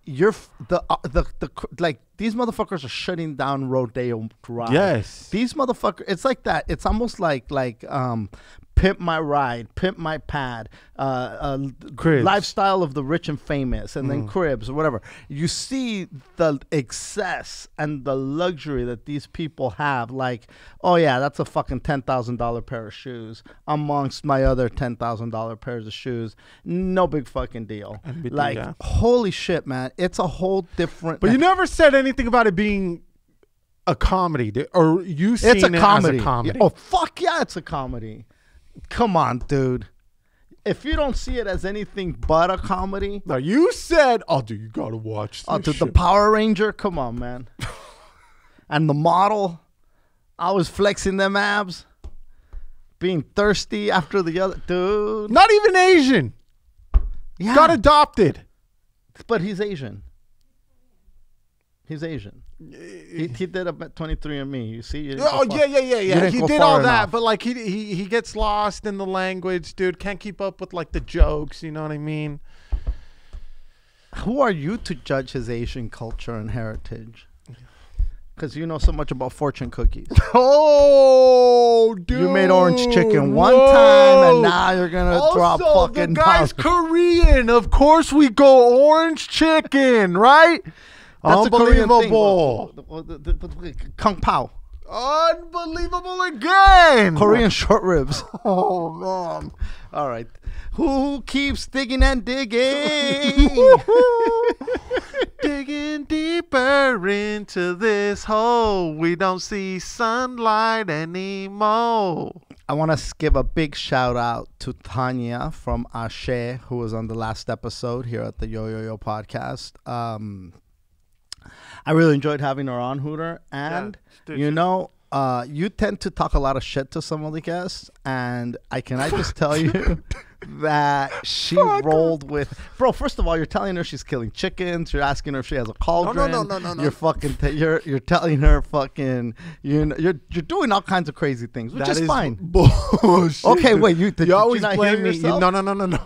like these motherfuckers are shutting down Rodeo Drive. Yes, these motherfuckers. It's like that. It's almost like Pimp My Ride, Pimp My Pad, Lifestyle of the Rich and Famous, and then Cribs or whatever. You see the excess and the luxury that these people have. Like, oh yeah, that's a fucking $10,000 pair of shoes amongst my other $10,000 pairs of shoes. No big fucking deal. Like, holy shit, man. It's a whole different. But you never said anything about it being a comedy, or you seen it as a comedy. Oh, fuck yeah, it's a comedy. Come on, dude. If you don't see it as anything but a comedy. Now, you said, oh, dude, you got to watch this dude, the Power Ranger. Come on, man. And the model. I was flexing them abs. Being thirsty after the other. Dude. Not even Asian. Yeah. Got adopted. But he's Asian. He's Asian. He did a 23andMe. You see? Yeah. He did all that, but like he gets lost in the language, dude. Can't keep up with like the jokes. You know what I mean? Who are you to judge his Asian culture and heritage? Because you know so much about fortune cookies. Oh, dude! You made orange chicken one time, and now you're gonna drop fucking. The guy's Korean. Of course, we go orange chicken, right? That's unbelievable. Kung Pao. Unbelievable again. Korean short ribs. Oh, man. All right. Who keeps digging and digging? Digging deeper into this hole. We don't see sunlight anymore. I want to give a big shout out to Tanya from Ashe, who was on the last episode here at the Yo Yo Yo podcast. I really enjoyed having her on, Hooter. And, you tend to talk a lot of shit to some of the guests. And I just tell you that she rolled with... Bro, first of all, you're telling her she's killing chickens. You're asking her if she has a cauldron. No. You're fucking... you're telling her fucking... You're doing all kinds of crazy things, which is fine. Bullshit. Okay, wait. You always blame me. No.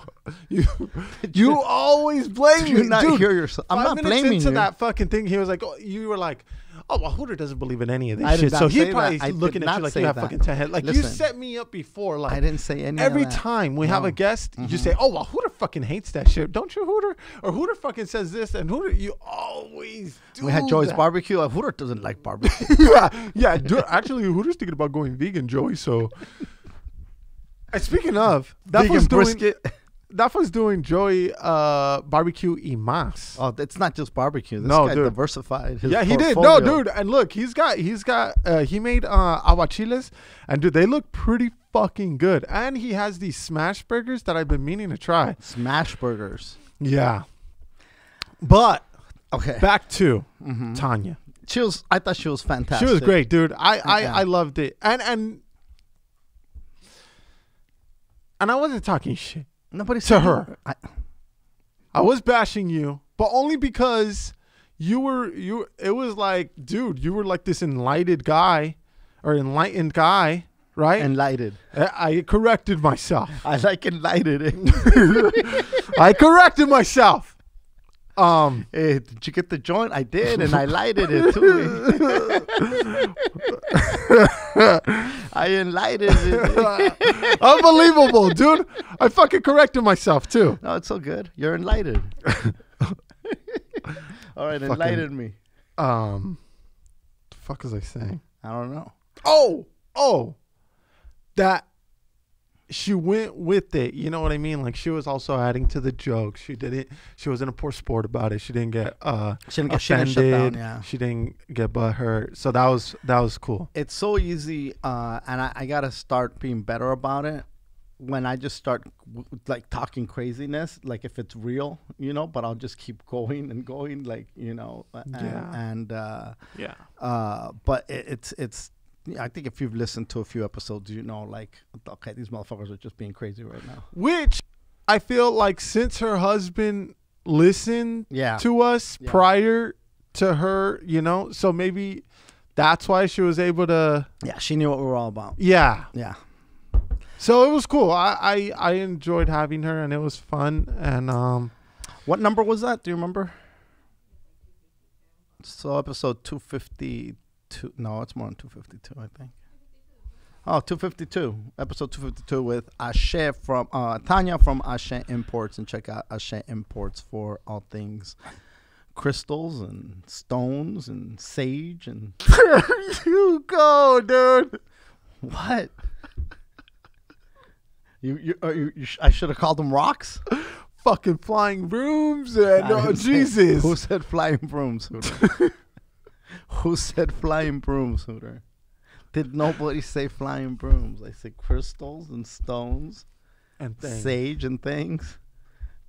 You always blame me. Do you not hear yourself? I'm not blaming you. Into that fucking thing, he was like, you were like, oh, well, Hooter doesn't believe in any of this shit. So he's probably looking at you like you have fucking 10 head. Like, you set me up before. Like, I didn't say any every of that. time we have a guest, you say, oh, well, Hooter fucking hates that shit. Don't you, Hooter? Or Hooter fucking says this, and Hooter, you always do We had Joey's that. barbecue. Hooter doesn't like barbecue. yeah. Actually, Hooter's thinking about going vegan, Joey. So, and speaking of, that Vegan was doing brisket. that was doing Joey barbecue y más. Oh, it's not just barbecue. This No, guy dude. diversified his Yeah, he did. No, portfolio. dude. And look, he made aguachiles, and dude, they look pretty fucking good. And he has these smash burgers that I've been meaning to try. Smash burgers. Yeah. But Okay. back to Tanya. I thought she was fantastic. She was great, dude. Yeah. I loved it. And I wasn't talking shit. Nobody To said her. I was bashing you, but only because it was like, dude, you were like this enlightened guy, right? Enlightened. I corrected myself. I like enlightened. I corrected myself. Hey, did you get the joint? I did, and I lighted it too. I enlightened it. Unbelievable, dude. I fucking corrected myself too. No, it's so good. You're enlightened. All right, enlighten me. The fuck was I saying? I don't know. Oh, that she went with it. You know what I mean? Like, she was also adding to the jokes. She did it. She wasn't a poor sport about it. She didn't get She didn't get offended. shut down, yeah. She didn't get butthurt. So that was cool. It's so easy, and I gotta start being better about it. When I just start like talking craziness, like if it's real, but I'll just keep going and going, like but it's. I think if you've listened to a few episodes, like, okay, these motherfuckers are just being crazy right now. Which I feel like since her husband listened to us prior to her, so maybe that's why she was able to. Yeah, she knew what we were all about. Yeah. Yeah. So it was cool. I enjoyed having her, and it was fun. And what number was that? Do you remember? So episode 252. No, it's more than 252, I think. Oh, 252. Episode 252 with Ashe from Tanya from Ashe Imports. And check out Ashe Imports for all things crystals and stones and sage and. You go, dude. What? I should have called them rocks. Fucking flying brooms and Jesus. Who said flying brooms, Hooter? Who said flying brooms, Hooter? Did nobody say flying brooms? I said crystals and stones and things. Sage and things.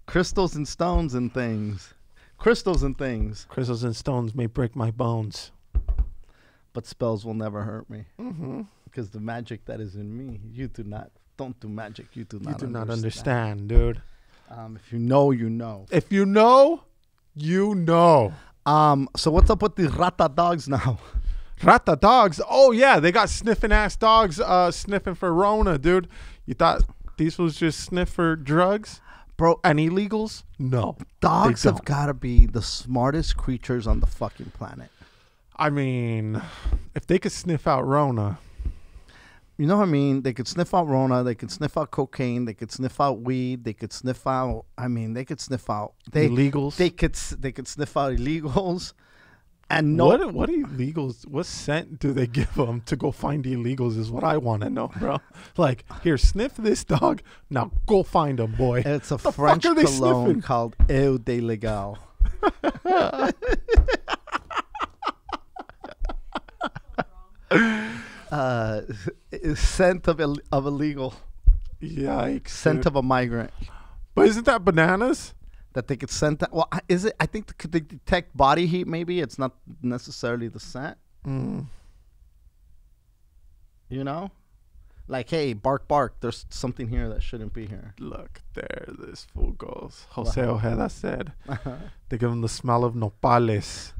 Crystals and stones and things. Crystals and things. Crystals and stones may break my bones, but spells will never hurt me. Mm-hmm. Because the magic that is in me, you do not. Don't do magic. You do not. You do not understand, dude. If you know, you know. If you know, you know. So what's up with the rata dogs now? Rata dogs? Oh yeah, they got sniffing ass dogs. Sniffing for Rona, dude. You thought these was just sniff for drugs, bro? And illegals? No. Dogs have got to be the smartest creatures on the fucking planet. I mean, if they could sniff out Rona. You know what I mean? They could sniff out Rona. They could sniff out cocaine. They could sniff out weed. They could sniff out. I mean, they could sniff out illegals. They could sniff out illegals. And no, what illegals? What scent do they give them to go find illegals? Is what I want to know, bro. Like, here, sniff this dog. Now go find them, boy. It's a French cologne called Eau de Legal. Scent of illegal. Yikes. Scent of a migrant. But isn't that bananas? That they could scent that. Well, is it? I think could they detect body heat? Maybe it's not necessarily the scent. Like, hey, bark, bark. There's something here that shouldn't be here. Look, there this fool goes. Jose Ojeda said they give him the smell of nopales,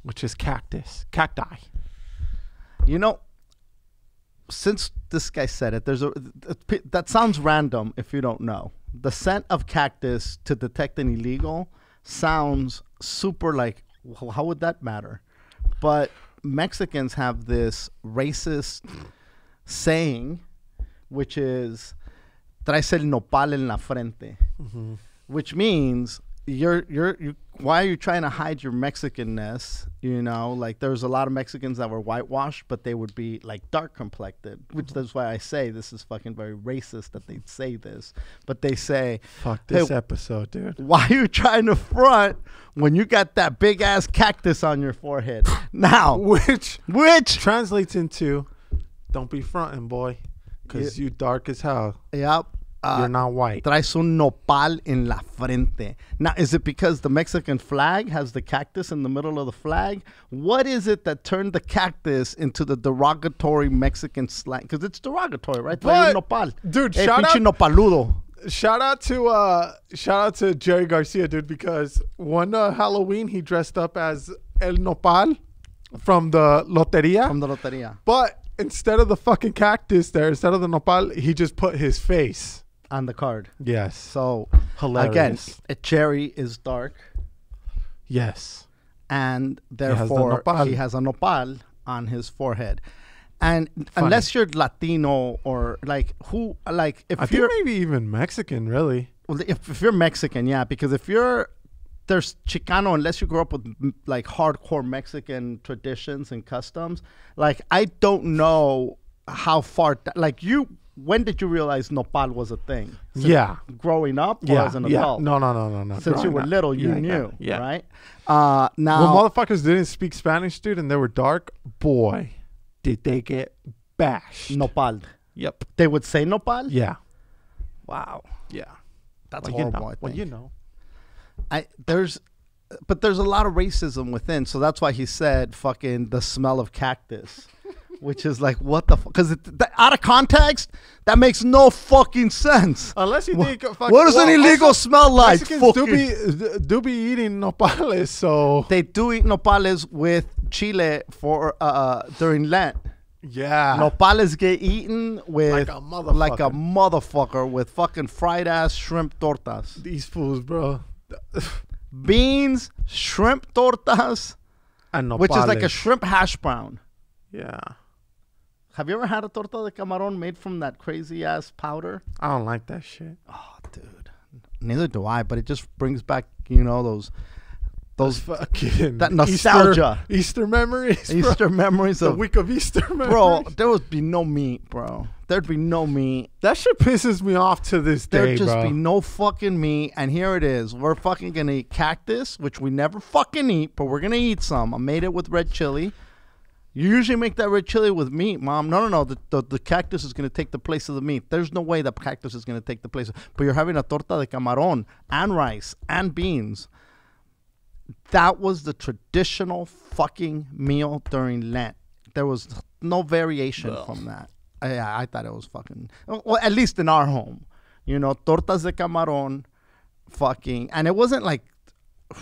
which is cacti. Since this guy said it, that sounds random if you don't know. The scent of cactus to detect an illegal sounds super like, well, how would that matter? But Mexicans have this racist saying, which is traes el nopal en la frente, which means you. Why are you trying to hide your Mexicanness? You know, like there's a lot of Mexicans that were whitewashed, but they would be like dark complected, which is why I say this is fucking very racist that they say this. But they say, fuck this episode, dude. Why are you trying to front when you got that big ass cactus on your forehead? Now, which translates into, don't be fronting, boy, because you dark as hell. Yep. You're not white. Traes un nopal en la frente. Now, is it because the Mexican flag has the cactus in the middle of the flag? What is it that turned the cactus into the derogatory Mexican slang? Because it's derogatory, right? Traes un nopal. Dude, hey, shout out. Nopaludo. Shout out to Jerry Garcia, dude, because one Halloween he dressed up as El Nopal from the Loteria. But instead of the fucking cactus there, instead of the nopal, he just put his face on the card. Yes. So hilarious. Again, a cherry is dark. Yes. And therefore he has a nopal on his forehead. And unless you're Latino or like if you're maybe even Mexican, really. Well, if you're Mexican, yeah, because if there's Chicano, unless you grew up with like hardcore Mexican traditions and customs, like I don't know how far when did you realize nopal was a thing? Growing up or as an adult? No. Since you were little, you knew, right? Now, when motherfuckers didn't speak Spanish, dude, and they were dark, boy, did they get bashed. Nopal. Yep. They would say nopal? Yeah. Wow. Yeah. That's horrible, you know. There's a lot of racism within, so that's why he said fucking the smell of cactus. Which is like, what the fuck? Because out of context, that makes no fucking sense. Unless you think... What does an illegal smell like? Mexicans do be eating nopales, so... They do eat nopales with chile during Lent. Yeah. Nopales get eaten with... Like a motherfucker with fucking fried-ass shrimp tortas. These fools, bro. Beans, shrimp tortas, and nopales. Which is like a shrimp hash brown. Yeah. Have you ever had a torta de camarón made from that crazy ass powder? I don't like that shit. Oh, dude. Neither do I, but it just brings back, those fucking that nostalgia. Easter memories. Easter memories of the week of Easter memories. Bro, there would be no meat, bro. There'd be no meat. That shit pisses me off to this day, There'd just be no fucking meat. And here it is. We're fucking gonna eat cactus, which we never fucking eat, but we're gonna eat some. I made it with red chili. You usually make that red chili with meat, Mom. No. The cactus is going to take the place of the meat. There's no way the cactus is going to take the place. But you're having a torta de camarón and rice and beans. That was the traditional fucking meal during Lent. There was no variation from that. I thought it was fucking... Well, at least in our home. Tortas de camarón, fucking... And it wasn't like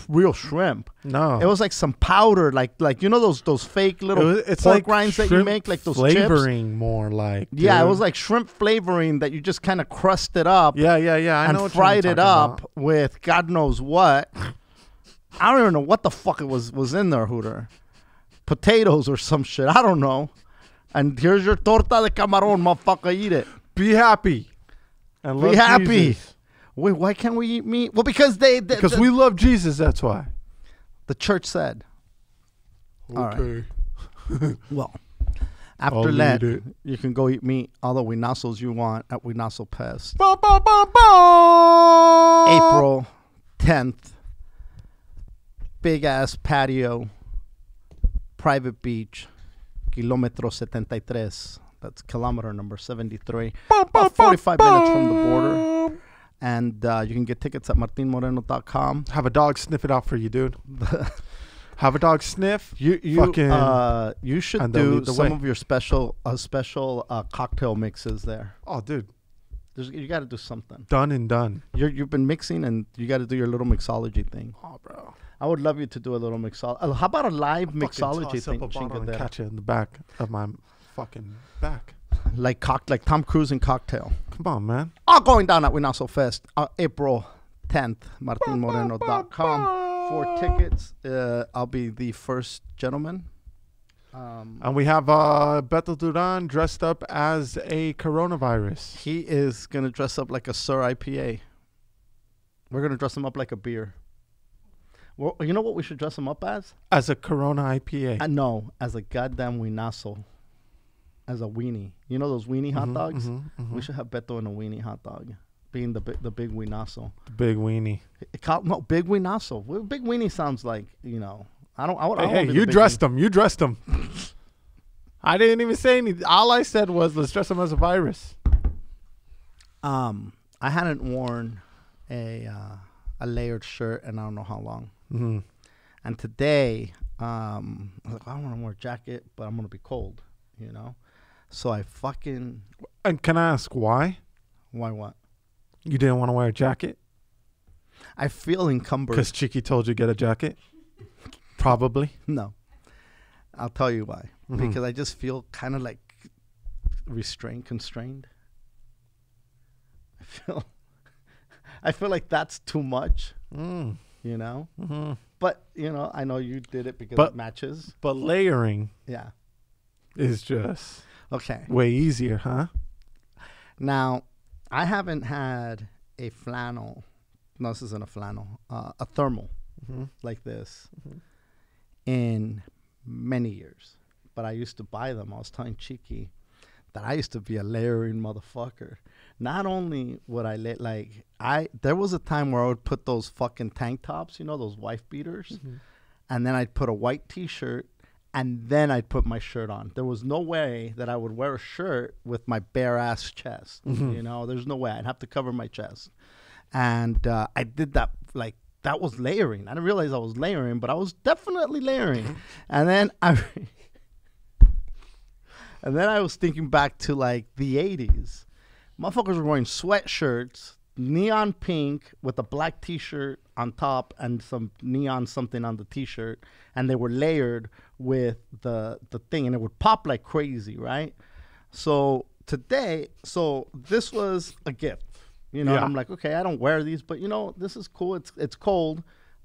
real shrimp. No, it was like some powder, like those fake little pork rinds that you make, like those flavoring chips. More like it was like shrimp flavoring that you just kind of crusted up. I know and fried it up with God knows what. I don't even know what the fuck it was in there, Hooter. Potatoes or some shit. I don't know. And here's your torta de camarón, motherfucker. Eat it. Be happy. And be happy. Jesus. Wait, why can't we eat meat? Well, because we love Jesus, that's why. The church said. Okay. All right. Well, after Lent, you can go eat meat, all the huinazos you want at Huinazo Pest. April 10th. Big-ass patio. Private beach. Kilómetro 73. That's kilometer number 73. About 45 minutes from the border. And you can get tickets at martinmoreno.com. Have a dog sniff it out for you, dude. Have a dog sniff. You should do some of your special cocktail mixes there. Oh, dude. You got to do something. Done and done. You've been mixing, and you got to do your little mixology thing. Oh, bro. I would love you to do a little mixology. How about a live mixology thing? And catch it in the back of my fucking back. Like Tom Cruise in Cocktail. Come on, man. All going down at Huinazo Fest, April 10th, martinmoreno.com. For tickets, I'll be the first gentleman. And we have Beto Duran dressed up as a coronavirus. He is going to dress up like a Sir IPA. We're going to dress him up like a beer. Well, you know what we should dress him up as? As a Corona IPA. No, as a goddamn wienazo. As a weenie. You know those weenie hot dogs? We should have Beto in a weenie hot dog. Being the big wienazo. The big weenie. No, big wienazo. Well, big weenie sounds like, you know. Hey, you dressed him. You dressed him. I didn't even say anything. All I said was, let's dress him as a virus. I hadn't worn a layered shirt in I don't know how long. Mm-hmm. And today, I was like, I don't want to wear a jacket, but I'm going to be cold, you know? So I fucking... And can I ask why? Why what? You didn't want to wear a jacket? I feel encumbered. Because Chiki told you to get a jacket? Probably. No. I'll tell you why. Mm-hmm. Because I just feel kind of like constrained. I feel like that's too much, you know? Mm-hmm. But, you know, I know you did it because it matches. But layering is just okay. Way easier, huh? Now, I haven't had a flannel. No, this isn't a flannel. A thermal like this in many years. But I used to buy them. I was telling Chiki that I used to be a layering motherfucker. Not only would there was a time where I would put those fucking tank tops, you know, those wife beaters, and then I'd put a white T-shirt, and then I'd put my shirt on. There was no way that I would wear a shirt with my bare ass chest. You know, there's no way. I'd have to cover my chest. And I did that, like, that was layering. I didn't realize I was layering, but I was definitely layering. And then I was thinking back to, like, the 80s. Motherfuckers were wearing sweatshirts, neon pink with a black T-shirt on top and some neon something on the T-shirt, and they were layered with the thing, and it would pop like crazy, right? So this was a gift, you know. Yeah. I'm like, okay, I don't wear these, but you know, this is cool. It's cold,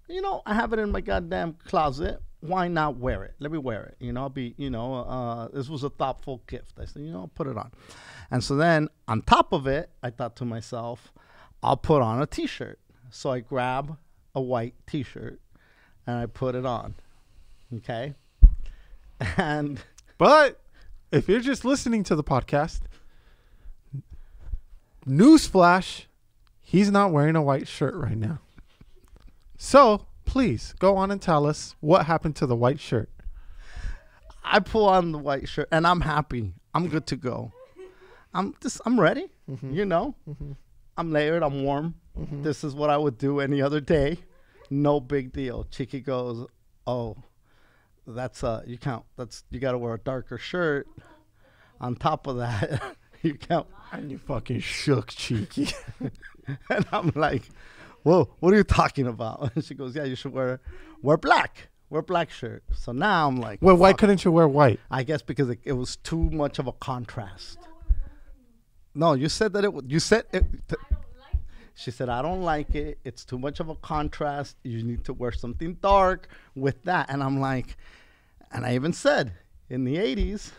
you know. I have it in my goddamn closet. Why not wear it? Let me wear it. You know, this was a thoughtful gift. I said, you know, I'll put it on. And so then on top of it, I thought to myself, I'll put on a T-shirt. So I grab a white T-shirt and I put it on. Okay. But if you're just listening to the podcast, newsflash, he's not wearing a white shirt right now. So please go on and tell us what happened to the white shirt. I pull on the white shirt and I'm happy. I'm good to go. I'm ready. You know, I'm layered. I'm warm. This is what I would do any other day. No big deal. Chiki goes, oh, that's you got to wear a darker shirt. On top of that, you can't. And you fucking shook, Chiki. And I'm like, whoa, what are you talking about? And she goes, yeah, you should wear black. Wear black shirt. So now I'm like, well, why couldn't you wear white? I guess because it was too much of a contrast. No, you said that you said it. She said, I don't like it. It's too much of a contrast. You need to wear something dark with that. And I'm like, and I even said, in the 80s,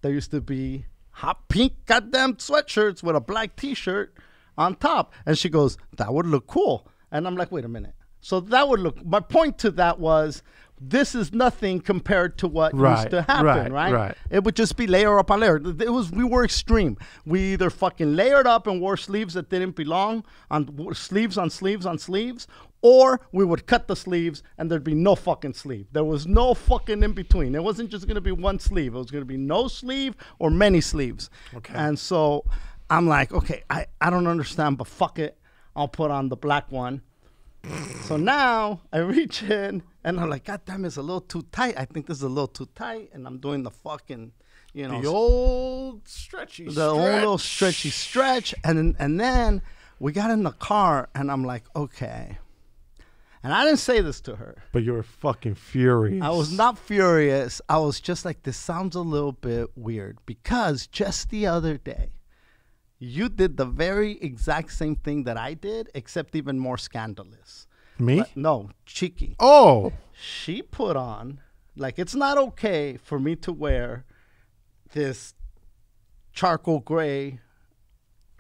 there used to be hot pink goddamn sweatshirts with a black T-shirt on top. And she goes, that would look cool. And I'm like, wait a minute. So that would look, my point to that was, this is nothing compared to what used to happen, right? It would just be layer up on layer. We were extreme. We either fucking layered up and wore sleeves that didn't belong, on sleeves on sleeves on sleeves, or we would cut the sleeves and there'd be no fucking sleeve. There was no fucking in between. It wasn't just going to be one sleeve. It was going to be no sleeve or many sleeves. Okay. And so I'm like, okay, I don't understand, but fuck it. I'll put on the black one. So now I reach in and I'm like, God damn, it's a little too tight. I think this is a little too tight. And I'm doing the fucking, you know, the old stretchy stretch. And then we got in the car and I'm like, okay. And I didn't say this to her. But you were fucking furious. I was not furious. I was just like, this sounds a little bit weird because just the other day, you did the very exact same thing that I did, except even more scandalous. Me? No, Chiki. Oh. She put on Like, it's not okay for me to wear this charcoal gray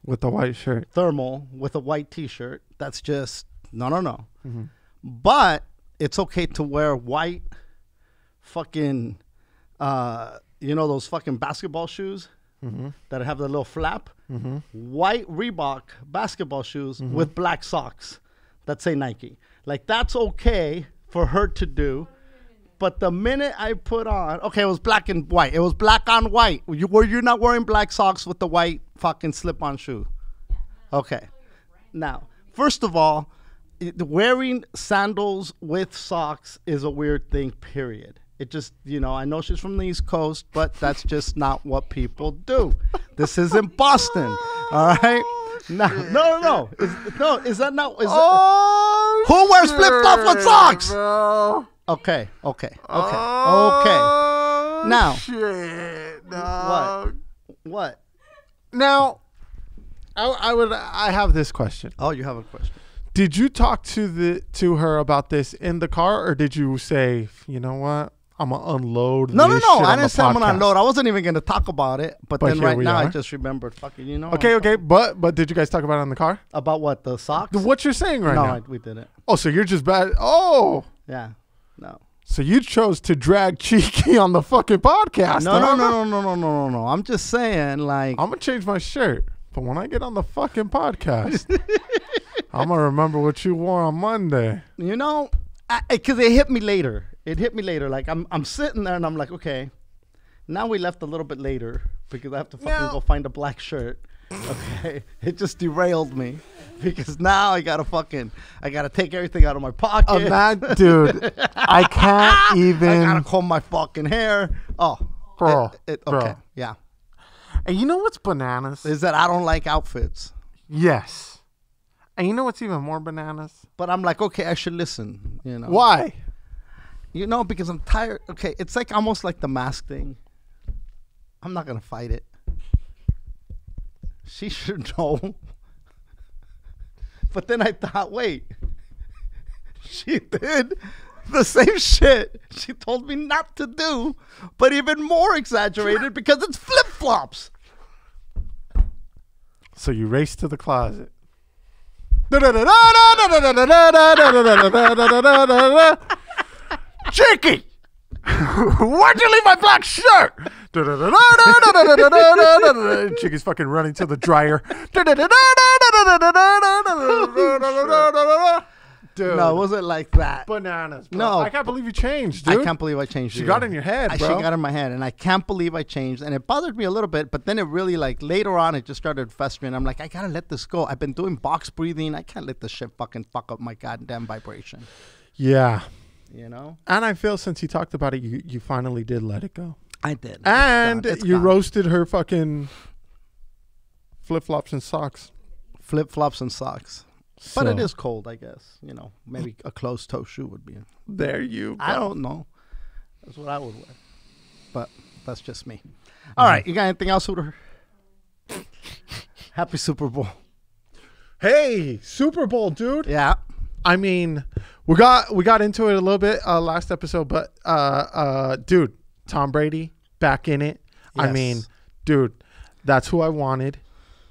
With the white shirt. thermal with a white T-shirt. That's just no. Mm-hmm. But it's okay to wear white fucking, those fucking basketball shoes that have the little flap. White Reebok basketball shoes with black socks that say Nike. Like, that's okay for her to do. But the minute I put on, okay, it was black and white. It was black on white. Were you not wearing black socks with the white fucking slip-on shoe? Okay. Now, first of all, wearing sandals with socks is a weird thing, period. It just, I know she's from the East Coast, but that's just not what people do. This isn't Boston, all right? No. Is that not? Who wears flip-flops with socks? Bro. Okay. Oh, Now. Shit, dog. What? Now, I have this question. Oh, you have a question. Did you talk to her about this in the car, or did you say, you know what, I'm gonna unload? No. this shit I on didn't the say I'm gonna podcast? unload. I wasn't even gonna talk about it, but then here right we now I are. just remembered. Fucking, Okay, but did you guys talk about it in the car? About what, the socks? What you're saying right now? No, we didn't. Oh, so you're just bad. Oh, Yeah, no. so you chose to drag Chiki on the fucking podcast? No. huh? I'm just saying, like, I'm gonna change my shirt, but when I get on the fucking podcast, I'm gonna remember what you wore on Monday. because it hit me later. Like, I'm sitting there and I'm like, okay, now we left a little bit later because I have to fucking go find a black shirt. Okay, it just derailed me because now I gotta take everything out of my pocket. Dude, I can't even. I gotta comb my fucking hair. Oh, Bro, okay, bro. yeah. And you know what's bananas? Is that I don't like outfits, Yes. And you know what's even more bananas? but I'm like, okay, I should listen. Why? Because I'm tired. Okay, it's like almost like the mask thing. I'm not gonna fight it. She should know. But then I thought, wait, she did the same shit she told me not to do, but even more exaggerated because it's flip-flops. So you race to the closet. Chiki! Where'd you leave my black shirt? Chiki's fucking running to the dryer. Dude. No, it wasn't like that. Bananas, bro. No. I can't believe you changed, dude. I can't believe I changed. She got in your head, bro. She got in my head, and I can't believe I changed. And it bothered me a little bit, but then it really, like, later on, it just started festering. I'm like, I gotta let this go. I've been doing box breathing. I can't let this shit fucking fuck up my goddamn vibration. Yeah. And I feel since you talked about it, you finally did let it go. I did. And It's you gone. roasted her fucking flip-flops and socks. Flip-flops and socks. But it So, is cold, I guess. Maybe a closed-toe shoe would be. There you go. I don't know. That's what I would wear. But that's just me. All right, you got anything else, Hooter? Happy Super Bowl. Hey, Super Bowl, dude. Yeah. I mean, we got into it a little bit last episode, but dude, Tom Brady back in it. I Yes. mean, dude, that's who I wanted,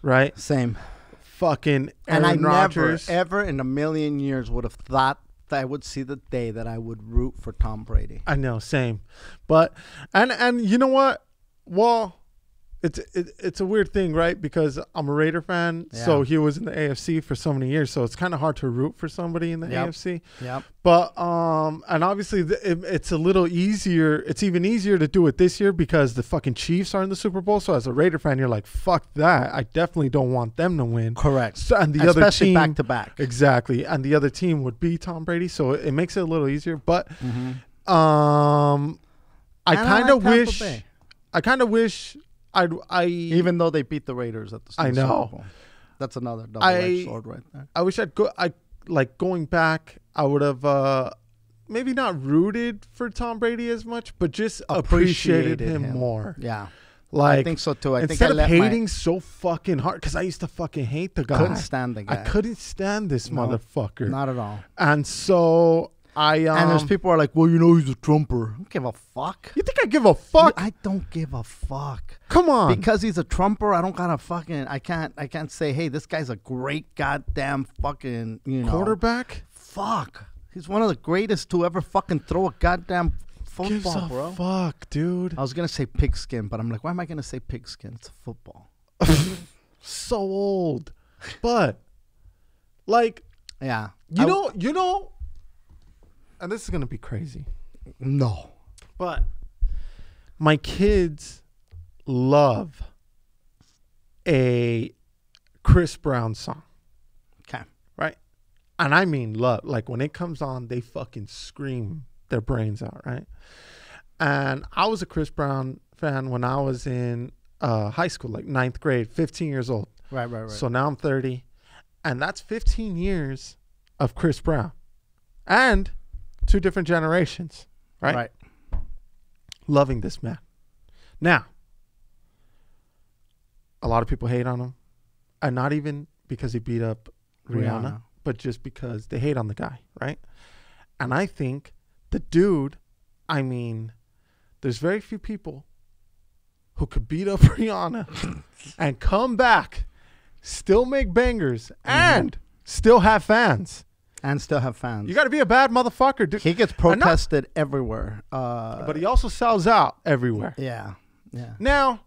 right? Same. Fucking And I Aaron Rodgers. never, ever in a million years would have thought that I would see the day that I would root for Tom Brady. I know, same. But and you know what? Well, it's a weird thing, right? Because I'm a Raider fan, so Yeah. he was in the AFC for so many years, so it's kind of hard to root for somebody in the Yep. AFC. Yep. But and obviously it's a little easier. It's even easier to do it this year because the fucking Chiefs are in the Super Bowl. So as a Raider fan, you're like, fuck that. I definitely don't want them to win. Correct. So, and the other Especially team, back to back. exactly, and the other team would be Tom Brady, so it makes it a little easier. But I And I kind of like Tampa wish. Bay. I kind of wish. Even though they beat the Raiders at the I know. Super Bowl. That's another double-edged sword right there. I wish I like going back. I would have maybe not rooted for Tom Brady as much, but just appreciated him more. Yeah. Like I think so too. I think instead I of let hating so fucking hard, because I used to fucking hate the guy. couldn't stand the guy. I couldn't stand this No, motherfucker. Not at all. And so And there's people who are like, well, you know, he's a Trumper. I don't give a fuck. You think I give a fuck? I don't give a fuck. Come on. Because he's a Trumper, I don't gotta fucking. I can't say, hey, this guy's a great goddamn fucking quarterback. Fuck. He's one of the greatest to ever fucking throw a goddamn football, Gives a bro. fuck, dude. I was gonna say pigskin, but I'm like, why am I gonna say pigskin? It's a football. So old, but like, yeah, you know, and this is gonna be crazy. No, but my kids love a Chris Brown song. Okay, right, and I mean love. Like when it comes on, they fucking scream their brains out, right? And I was a Chris Brown fan when I was in high school, like 9th grade, 15 years old. Right. So now I'm 30, and that's 15 years of Chris Brown and 2 different generations, right? Loving this man. Now, a lot of people hate on him, and not even because he beat up Rihanna, but just because they hate on the guy, right? And I think the dude, I mean, there's very few people who could beat up Rihanna and come back, still make bangers, and still have fans. And still have fans. You got to be a bad motherfucker, dude. He gets protested everywhere. But he also sells out everywhere. Yeah. Now,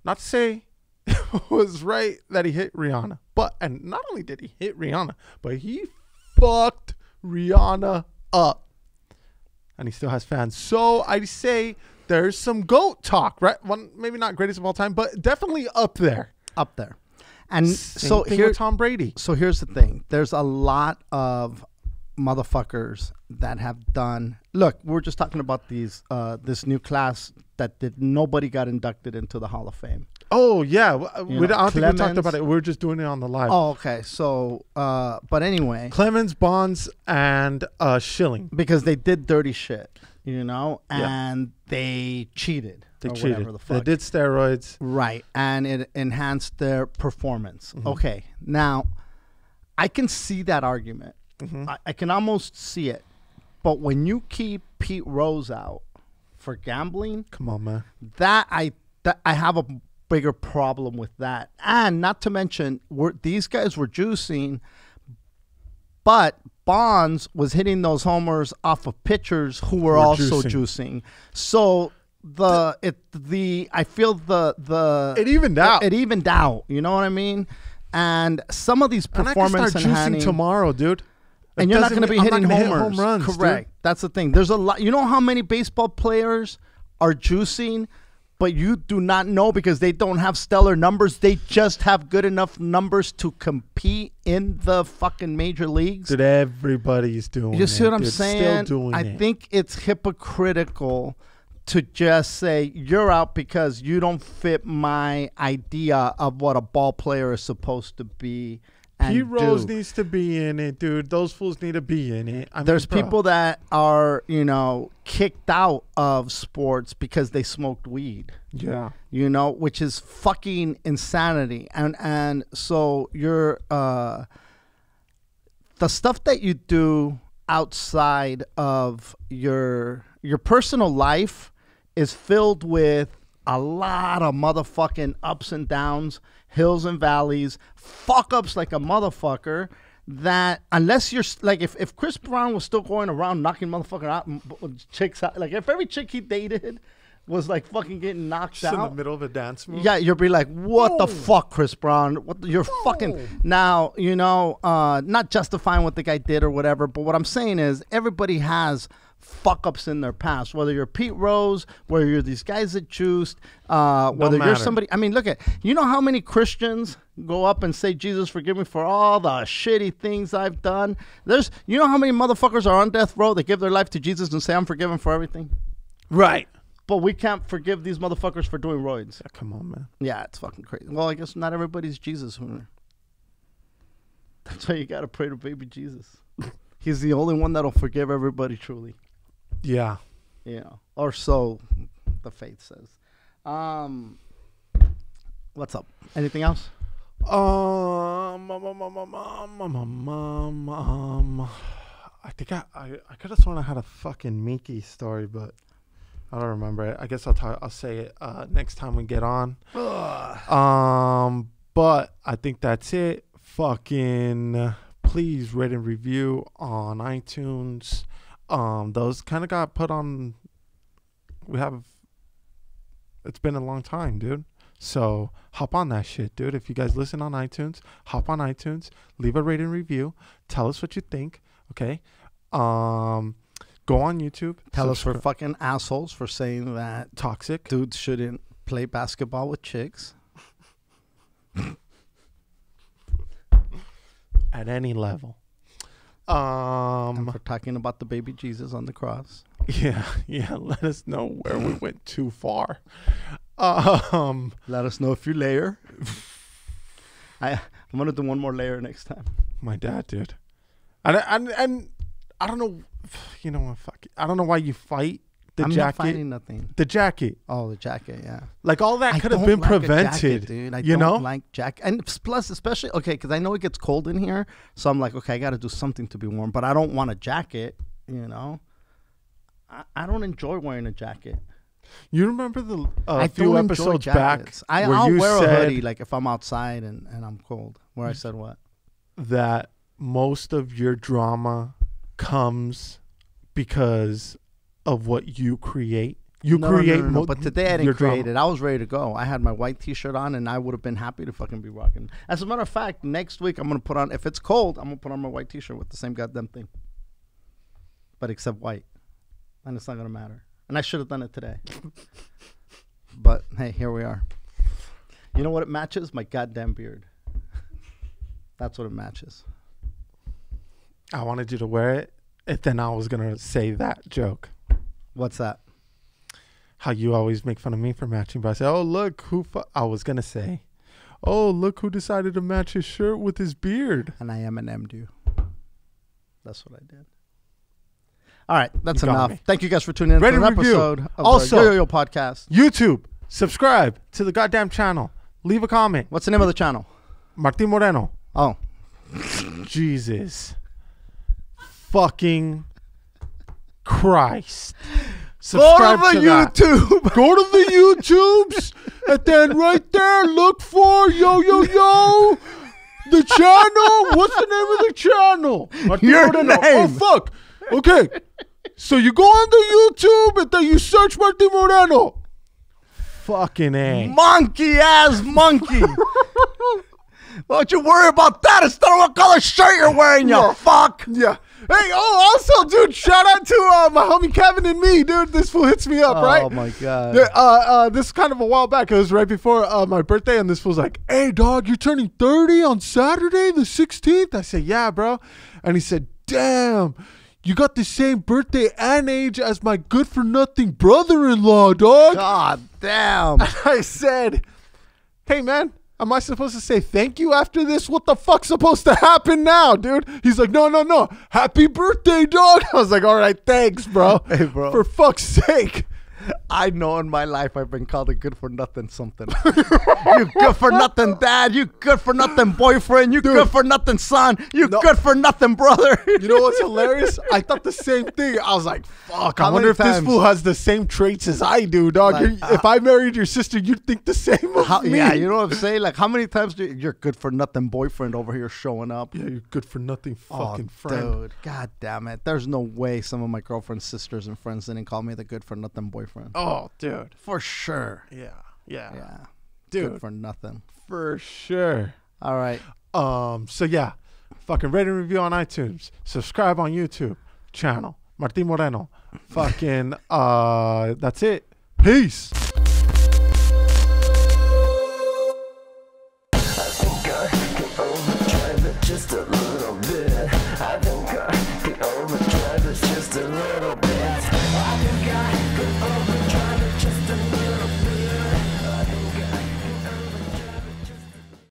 not to say it was right that he hit Rihanna, and not only did he hit Rihanna, but he fucked Rihanna up. And he still has fans. So I say there's some GOAT talk, right? One, maybe not greatest of all time, but definitely up there. And Same so thing here, with Tom Brady. So here's the thing. There's a lot of motherfuckers that have done. Look, we're just talking about these this new class that nobody got inducted into the Hall of Fame. Oh yeah, I don't think we talked about it. We're just doing it on the live. Oh, okay. So, but anyway, Clemens, Bonds, and Schilling, because they did dirty shit, and they cheated. They cheated. They did steroids, right? And it enhanced their performance. Okay, now I can see that argument. I can almost see it, but when you keep Pete Rose out for gambling, come on, man, that I have a bigger problem with that. And not to mention, these guys were juicing, but Bonds was hitting those homers off of pitchers who were also juicing. So I feel it evened out. It evened out. You know what I mean? And some of these performance and I can start juicing tomorrow, dude. And you're not going to be hitting home runs. Correct. Dude. That's the thing. There's a lot. You know how many baseball players are juicing, but you do not know because they don't have stellar numbers. They just have good enough numbers to compete in the fucking major leagues. Dude, everybody's doing it. You see what I'm saying? Still doing I think it's hypocritical to just say you're out because you don't fit my idea of what a ball player is supposed to be. Pete Rose needs to be in it, dude. Those fools need to be in it. There's people that are, kicked out of sports because they smoked weed. Yeah. Which is fucking insanity. And so you're the stuff that you do outside of your personal life is filled with a lot of motherfucking ups and downs, hills and valleys, fuck ups like a motherfucker. That unless you're like, if Chris Brown was still going around knocking motherfucking out chicks out, like if every chick he dated was like fucking getting knocked out in the middle of a dance move, yeah, you'll be like, what the fuck, Chris Brown? You're fucking now, not justifying what the guy did or whatever, but what I'm saying is everybody has fuck ups in their past, whether you're Pete Rose, whether you're these guys that juiced, whether you're somebody. I mean, look at, how many Christians go up and say, Jesus, forgive me for all the shitty things I've done. How many motherfuckers are on death row that give their life to Jesus and say, I'm forgiven for everything? Right. But we can't forgive these motherfuckers for doing roids. Yeah, come on, man. Yeah, it's fucking crazy. Well, I guess not everybody's Jesus. That's why you got to pray to baby Jesus. He's the only one that'll forgive everybody truly. Yeah. Or so the faith says. What's up? Anything else? I think I could have sworn I had a fucking Mickey story, but I don't remember it. I guess I'll say it next time we get on. But I think that's it. Fucking please rate and review on iTunes. Those kind of got put on. It's been a long time, dude. So hop on that shit, dude. If you guys listen on iTunes, hop on iTunes, leave a rating review, tell us what you think. Okay. Go on YouTube. Tell us we're fucking assholes for saying that toxic dudes shouldn't play basketball with chicks. At any level. And for talking about the baby Jesus on the cross. Yeah. Let us know where we went too far. Let us know if you layer. I'm gonna do one more layer next time. My dad, dude. And I don't know. You know what? Fuck it. I don't know why you fight the jacket. I'm not fighting nothing. The jacket. Oh, the jacket. Yeah. Like all that could have been prevented, jacket, dude. I don't like jacket, and plus, especially because I know it gets cold in here, so I'm like, okay, I got to do something to be warm, but I don't want a jacket. You know, I don't enjoy wearing a jacket. You remember the few episodes back? I'll wear a hoodie like if I'm outside and I'm cold. Where I said what? That most of your drama comes because of what you create. No, but today I didn't create it. I was ready to go. I had my white T-shirt on, and I would have been happy to fucking be rocking. As a matter of fact, next week I'm gonna put on. If it's cold, I'm gonna put on my white T-shirt with the same goddamn thing, but except white, and it's not gonna matter. And I should have done it today. But hey, here we are. You know what it matches? My goddamn beard. That's what it matches. I wanted you to wear it, and then I was gonna say that joke. What's that? How you always make fun of me for matching, but I said, "Oh look who!" I was gonna say, "Oh look who decided to match his shirt with his beard." And I M&M'd you. That's what I did. All right, that's enough. Thank you guys for tuning in to an episode of the Yo-Yo Podcast. YouTube, subscribe to the goddamn channel. Leave a comment. What's the name of the channel? Martin Moreno. Oh. Jesus. Fucking Christ. Subscribe Go to the YouTube. Go to the YouTubes. And then right there, look for Yo, the channel. What's the name of the channel? Martin Moreno. Oh, fuck. Okay, so you go on the YouTube and then you search Martin Moreno. Fucking A. Monkey ass monkey. Why don't you worry about that instead of what color shirt you're wearing, you fuck. Yeah. Hey, also, dude, shout out to my homie Kevin and me, dude. This fool hits me up, right? Oh, my God. This is kind of a while back. It was right before my birthday, and this fool's like, "Hey, dog, you're turning 30 on Saturday, the 16th?" I said, "Yeah, bro." And he said, "Damn. You got the same birthday and age as my good-for-nothing brother-in-law, dog." God damn. I said, "Hey, man, am I supposed to say thank you after this? What the fuck's supposed to happen now, dude?" He's like, no. Happy birthday, dog. I was like, all right, thanks, bro. Hey, bro. For fuck's sake. I know in my life I've been called a good-for-nothing something. You good-for-nothing dad. You good-for-nothing boyfriend. You good-for-nothing son. You good-for-nothing brother. You know what's hilarious? I thought the same thing. I was like, fuck, I wonder if this fool has the same traits as I do, dog. Like, if I married your sister, you'd think the same of me. Yeah, you know what I'm saying? Like, how many times do your good-for-nothing boyfriend over here showing up? Yeah, you're good-for-nothing fucking friend. Dude, God damn it. There's no way some of my girlfriend's sisters and friends didn't call me the good-for-nothing boyfriend. Oh, dude. For sure. Yeah. Dude. Good for nothing. For sure. All right. So yeah. Fucking rate and review on iTunes. Subscribe on YouTube channel. Martin Moreno. Fucking that's it. Peace.